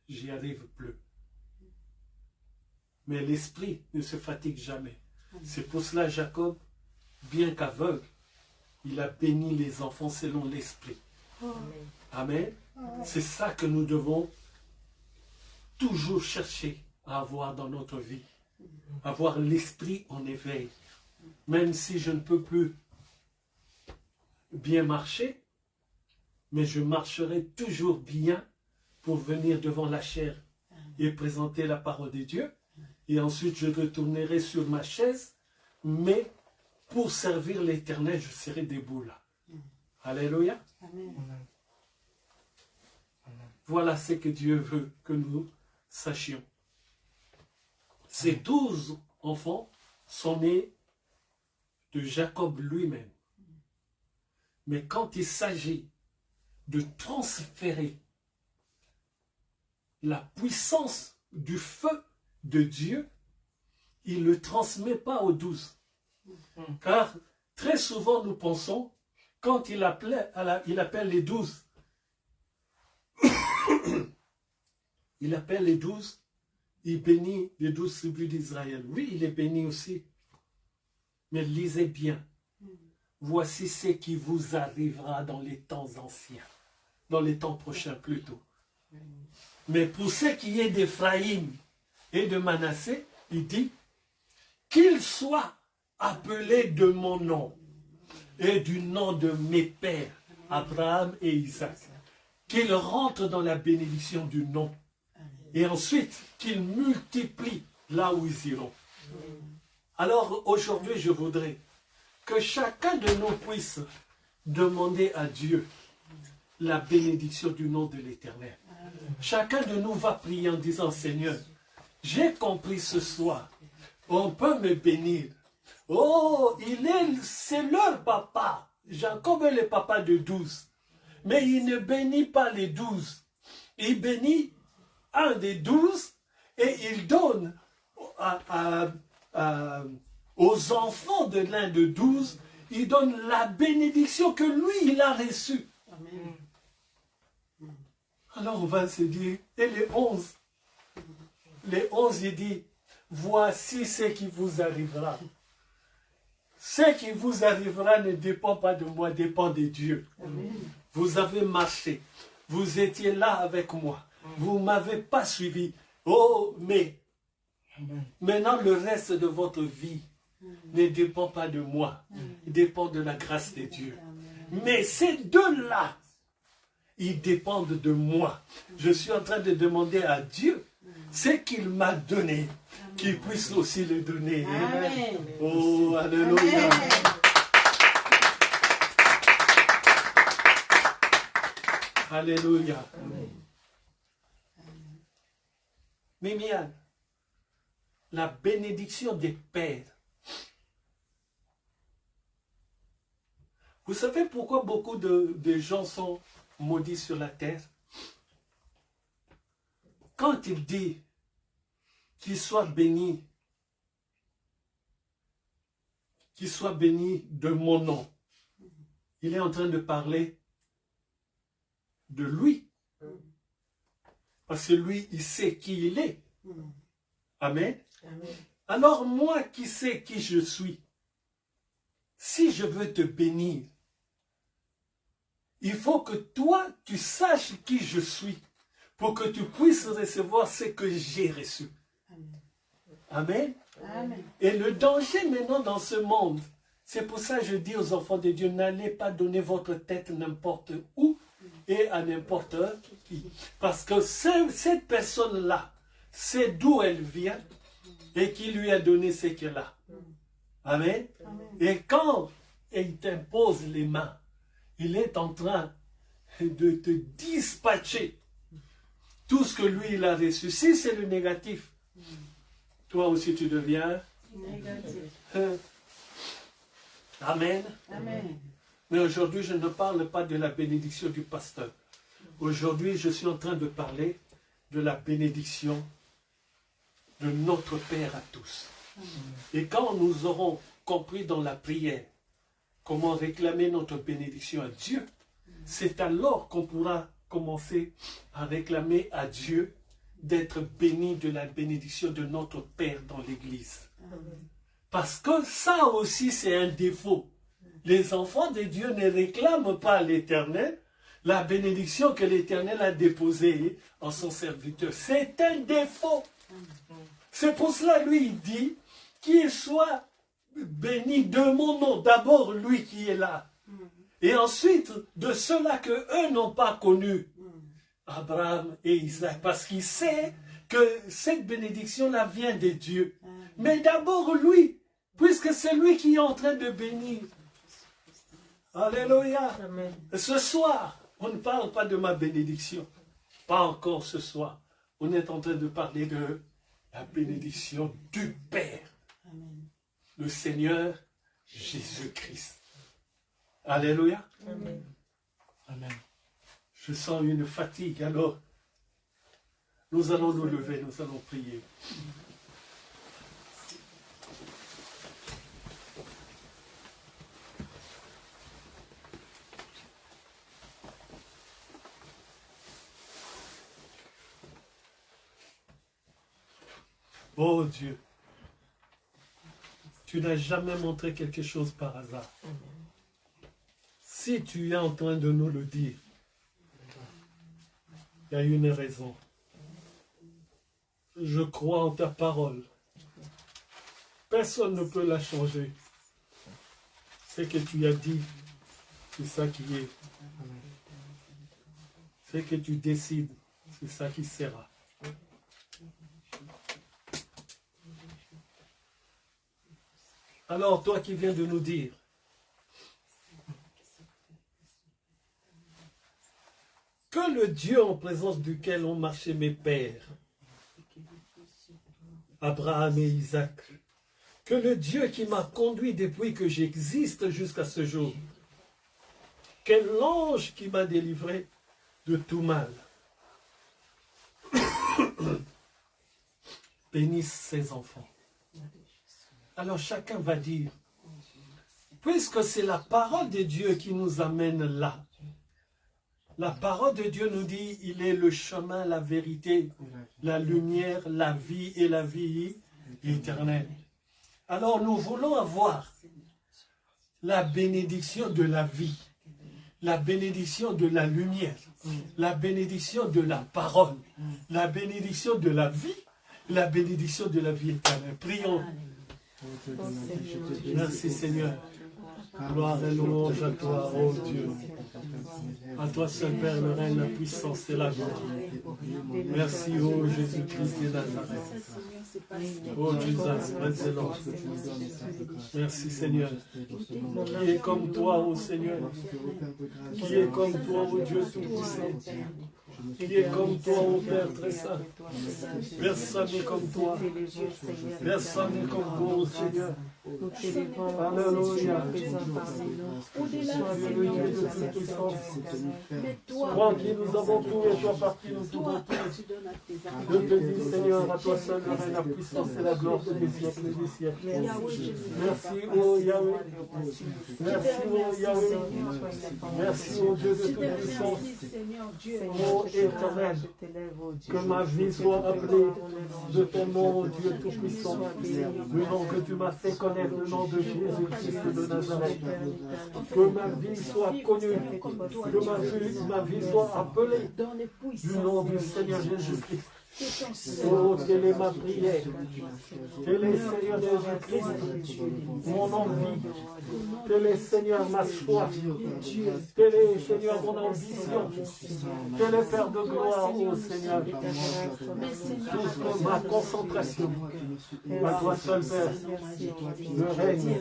j'y arrive plus. Mais l'esprit ne se fatigue jamais. C'est pour cela Jacob, bien qu'aveugle, il a béni les enfants selon l'esprit. Amen. C'est ça que nous devons toujours chercher à avoir dans notre vie. Avoir l'esprit en éveil. Même si je ne peux plus bien marcher, mais je marcherai toujours bien pour venir devant la chair et présenter la parole de Dieu. Et ensuite, je retournerai sur ma chaise, mais pour servir l'Éternel, je serai debout là. Alléluia. Amen. Voilà ce que Dieu veut que nous sachions. Ces 12 enfants sont nés de Jacob lui-même. Mais quand il s'agit de transférer la puissance du feu de Dieu, il ne le transmet pas aux 12. Car très souvent nous pensons, quand il appelle les 12, il appelle les 12, il bénit les 12 tribus d'Israël. Oui, il est béni aussi. Mais lisez bien. Voici ce qui vous arrivera dans les temps anciens. Dans les temps prochains plutôt. Mais pour ce qui est d'Éphraïm et de Manassé, il dit qu'ils soient appelés de mon nom et du nom de mes pères, Abraham et Isaac. Qu'ils rentrent dans la bénédiction du nom. Et ensuite, qu'ils multiplient là où ils iront. Alors aujourd'hui, je voudrais que chacun de nous puisse demander à Dieu la bénédiction du nom de l'Éternel. Chacun de nous va prier en disant, Seigneur, j'ai compris ce soir, on peut me bénir. Oh, c'est leur papa. Jacob est le papa de 12. Mais il ne bénit pas les 12. Il bénit un des 12 et il donne aux enfants de l'un de 12, il donne la bénédiction que lui, il a reçue. Amen. Alors on va se dire, et les 11, il dit, voici ce qui vous arrivera. Ce qui vous arrivera ne dépend pas de moi, dépend de Dieu. Amen. Vous avez marché, vous étiez là avec moi, vous ne m'avez pas suivi. Oh, mais maintenant le reste de votre vie ne dépend pas de moi, il dépend de la grâce de Dieu. Mais ces deux-là, ils dépendent de moi. Je suis en train de demander à Dieu ce qu'il m'a donné, qu'il puisse aussi le donner. Amen. Oh, alléluia. Amen. Alléluia. Mimiane, la bénédiction des pères. Vous savez pourquoi beaucoup de gens sont maudits sur la terre? Quand il dit qu'il soit béni de mon nom, il est en train de parler de lui. Parce que lui, il sait qui il est. Amen. Amen. Alors moi qui sais qui je suis, si je veux te bénir, il faut que toi, tu saches qui je suis pour que tu puisses recevoir ce que j'ai reçu. Amen. Amen. Et le danger maintenant dans ce monde, c'est pour ça que je dis aux enfants de Dieu, n'allez pas donner votre tête n'importe où et à n'importe qui. Parce que cette personne-là, c'est d'où elle vient et qui lui a donné ce qu'elle a. Amen. Et quand il t'impose les mains, il est en train de te dispatcher tout ce que lui, il a reçu. Si c'est le négatif, toi aussi tu deviens Négatif. Amen. Amen. Mais aujourd'hui, je ne parle pas de la bénédiction du pasteur. Aujourd'hui, je suis en train de parler de la bénédiction de notre Père à tous. Et quand nous aurons compris dans la prière comment réclamer notre bénédiction à Dieu, c'est alors qu'on pourra commencer à réclamer à Dieu d'être béni de la bénédiction de notre Père dans l'Église. Parce que ça aussi, c'est un défaut. Les enfants de Dieu ne réclament pas à l'Éternel la bénédiction que l'Éternel a déposée en son serviteur. C'est un défaut. C'est pour cela, lui, il dit qu'il soit béni de mon nom. D'abord, lui qui est là. Et ensuite, de ceux-là que eux n'ont pas connu, Abraham et Isaac, parce qu'il sait que cette bénédiction-là vient de Dieu. Mais d'abord, lui, puisque c'est lui qui est en train de bénir. Alléluia. Amen. Ce soir, on ne parle pas de ma bénédiction. Pas encore ce soir. On est en train de parler de la bénédiction du Père. Le Seigneur Jésus-Christ. Alléluia. Amen. Amen. Je sens une fatigue, alors nous allons nous lever, nous allons prier. Oh Dieu, tu n'as jamais montré quelque chose par hasard. Si tu es en train de nous le dire, il y a une raison. Je crois en ta parole. Personne ne peut la changer. Ce que tu as dit, c'est ça qui est. Ce que tu décides, c'est ça qui sera. Alors, toi qui viens de nous dire, que le Dieu en présence duquel ont marché mes pères, Abraham et Isaac, que le Dieu qui m'a conduit depuis que j'existe jusqu'à ce jour, que l'ange qui m'a délivré de tout mal, bénisse ses enfants. Alors chacun va dire, puisque c'est la parole de Dieu qui nous amène là, la parole de Dieu nous dit, il est le chemin, la vérité, la lumière, la vie et la vie éternelle. Alors nous voulons avoir la bénédiction de la vie, la bénédiction de la lumière, la bénédiction de la parole, la bénédiction de la vie, la bénédiction de la vie éternelle. Prions. Merci Seigneur. Gloire et louange à toi, ô Dieu. À toi seul, Père, le règne, la puissance et la gloire. Merci, ô Jésus-Christ de Nazareth. Ô Jésus, excellent. Merci, Seigneur. Qui est comme toi, ô Seigneur. Qui est comme toi, ô Dieu Tout-Puissant. Qui est comme toi, ô Père très saint. Personne n'est comme toi. Personne n'est comme toi, ô Seigneur. Alléluia. Toi qui nous avons tout et toi par qui nous pouvons tout. Je te dis, Seigneur, à toi seul le règne, la puissance et la gloire des siècles et des siècles. Merci, ô Yahweh. Merci, ô Yahweh. Merci, ô Dieu de toute puissance. Ô éternel, que ma vie soit appelée de ton nom, ô Dieu tout-puissant. Le nom que tu m'as fait connaître, le nom de Jésus-Christ de Nazareth. Que ma vie soit connue, que ma vie soit appelée du nom du Seigneur Jésus-Christ. Oh, telle est ma prière. Tel est Seigneur Jésus-Christ, mon envie. Tel est Seigneur ma soif. Tel est Seigneur mon ambition. Tel est Père de gloire, oh Seigneur. Toute ma concentration. À toi seul, Père. Le règne,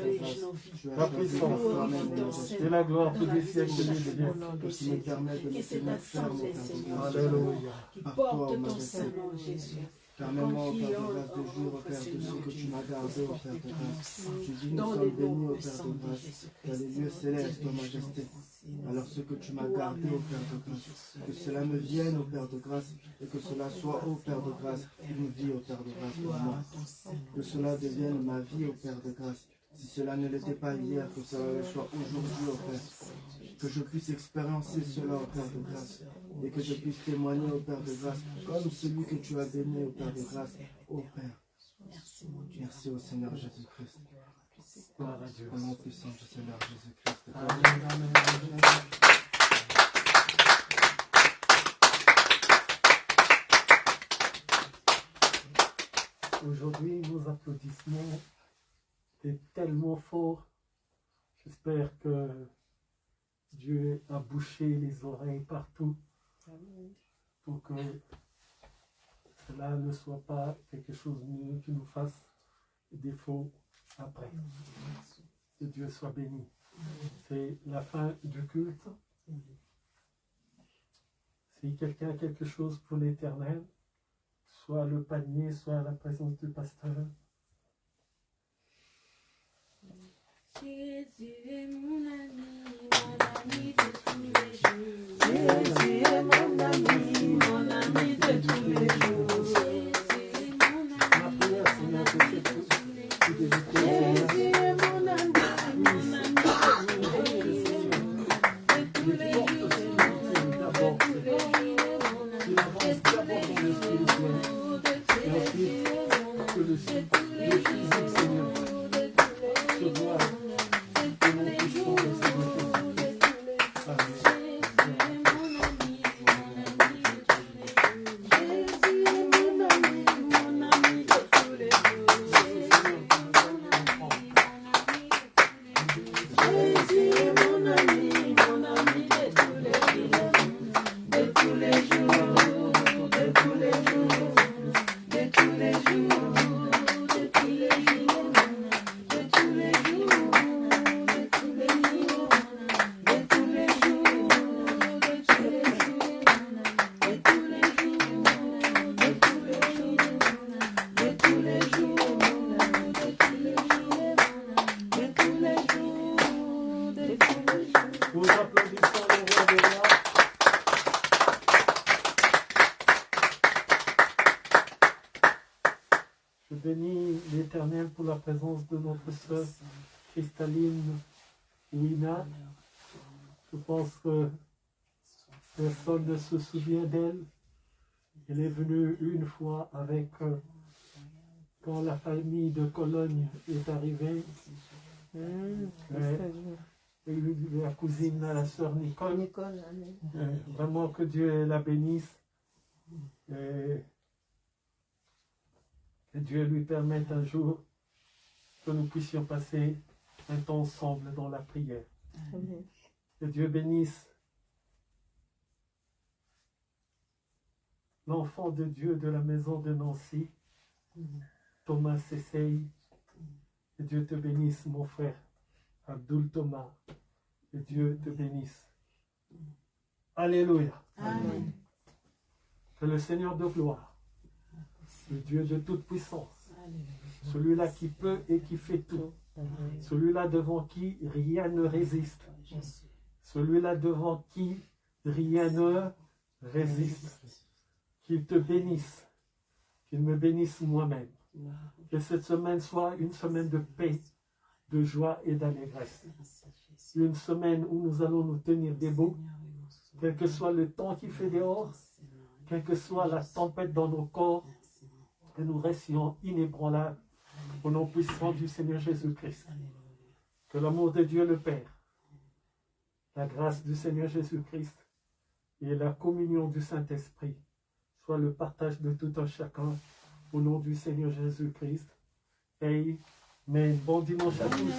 la puissance et la gloire pour des siècles de Que cette assemblée, Seigneur, Alléluia. qui porte ton Saint-Nom, Jésus. Permets-moi, au Père de grâce, de jouir, au Père, de ce que tu m'as gardé, au Père de grâce. Tu dis, nous sommes bénis, au Père de grâce, dans les lieux célestes, ô Majesté. Alors ce que tu m'as gardé, au Père de grâce, que cela me vienne, au Père de grâce, et que cela soit, au Père de grâce, une vie, au Père de grâce pour moi. Que cela devienne ma vie, au Père de grâce. Si cela ne l'était pas hier, que cela le soit aujourd'hui, au Père. Que je puisse expérimenter cela, au Père de grâce. Et que je puisse témoigner, au Père de grâce, comme celui que tu as béni, au Père de grâce, au Père. Merci au Seigneur Jésus-Christ. Gloire à Dieu. Au nom puissant du Seigneur Jésus-Christ. Amen, amen, amen. Aujourd'hui, nos applaudissements étaient tellement forts. J'espère que Dieu a bouché les oreilles partout pour que cela ne soit pas quelque chose qui nous fasse défaut après. Que Dieu soit béni. C'est la fin du culte. Si quelqu'un a quelque chose pour l'Éternel, soit le panier, soit la présence du pasteur. Jésus est mon ami de tous les jours. Jésus est mon ami de tous les jours. Jésus est mon Ma prière, Seigneur, que c'est Jésus est mon ami de tous les jours. d'abord, qu'il avance d'abord dans le spirituel. Et ensuite, que le physique, Seigneur, se voit. Et non plus chaud, Seigneur. Amen. Nous applaudissons le roi des rois. Je bénis l'Éternel pour la présence de notre sœur Cristaline Ouina. Je pense que personne ne se souvient d'elle. Elle est venue une fois avec, quand la famille de Cologne est arrivée, et la cousine, la sœur Nicole. Vraiment que Dieu la bénisse. Et que Dieu lui permette un jour que nous puissions passer un temps ensemble dans la prière. Que Dieu bénisse l'enfant de Dieu de la maison de Nancy, Thomas Sessey. Que Dieu te bénisse, mon frère Abdul Thomas. Que Dieu te bénisse. Alléluia. Amen. Que le Seigneur de gloire, le Dieu de toute puissance, celui-là qui peut et qui fait tout, celui-là devant qui rien ne résiste, celui-là devant qui rien ne résiste, qu'il te bénisse, qu'il me bénisse moi-même. Que cette semaine soit une semaine de paix, de joie et d'allégresse. Une semaine où nous allons nous tenir debout, quel que soit le temps qui fait dehors, quelle que soit la tempête dans nos corps, que nous restions inébranlables au nom puissant du Seigneur Jésus-Christ. Que l'amour de Dieu le Père, la grâce du Seigneur Jésus-Christ et la communion du Saint-Esprit soit le partage de tout un chacun au nom du Seigneur Jésus-Christ. Amen. Bon dimanche à tous.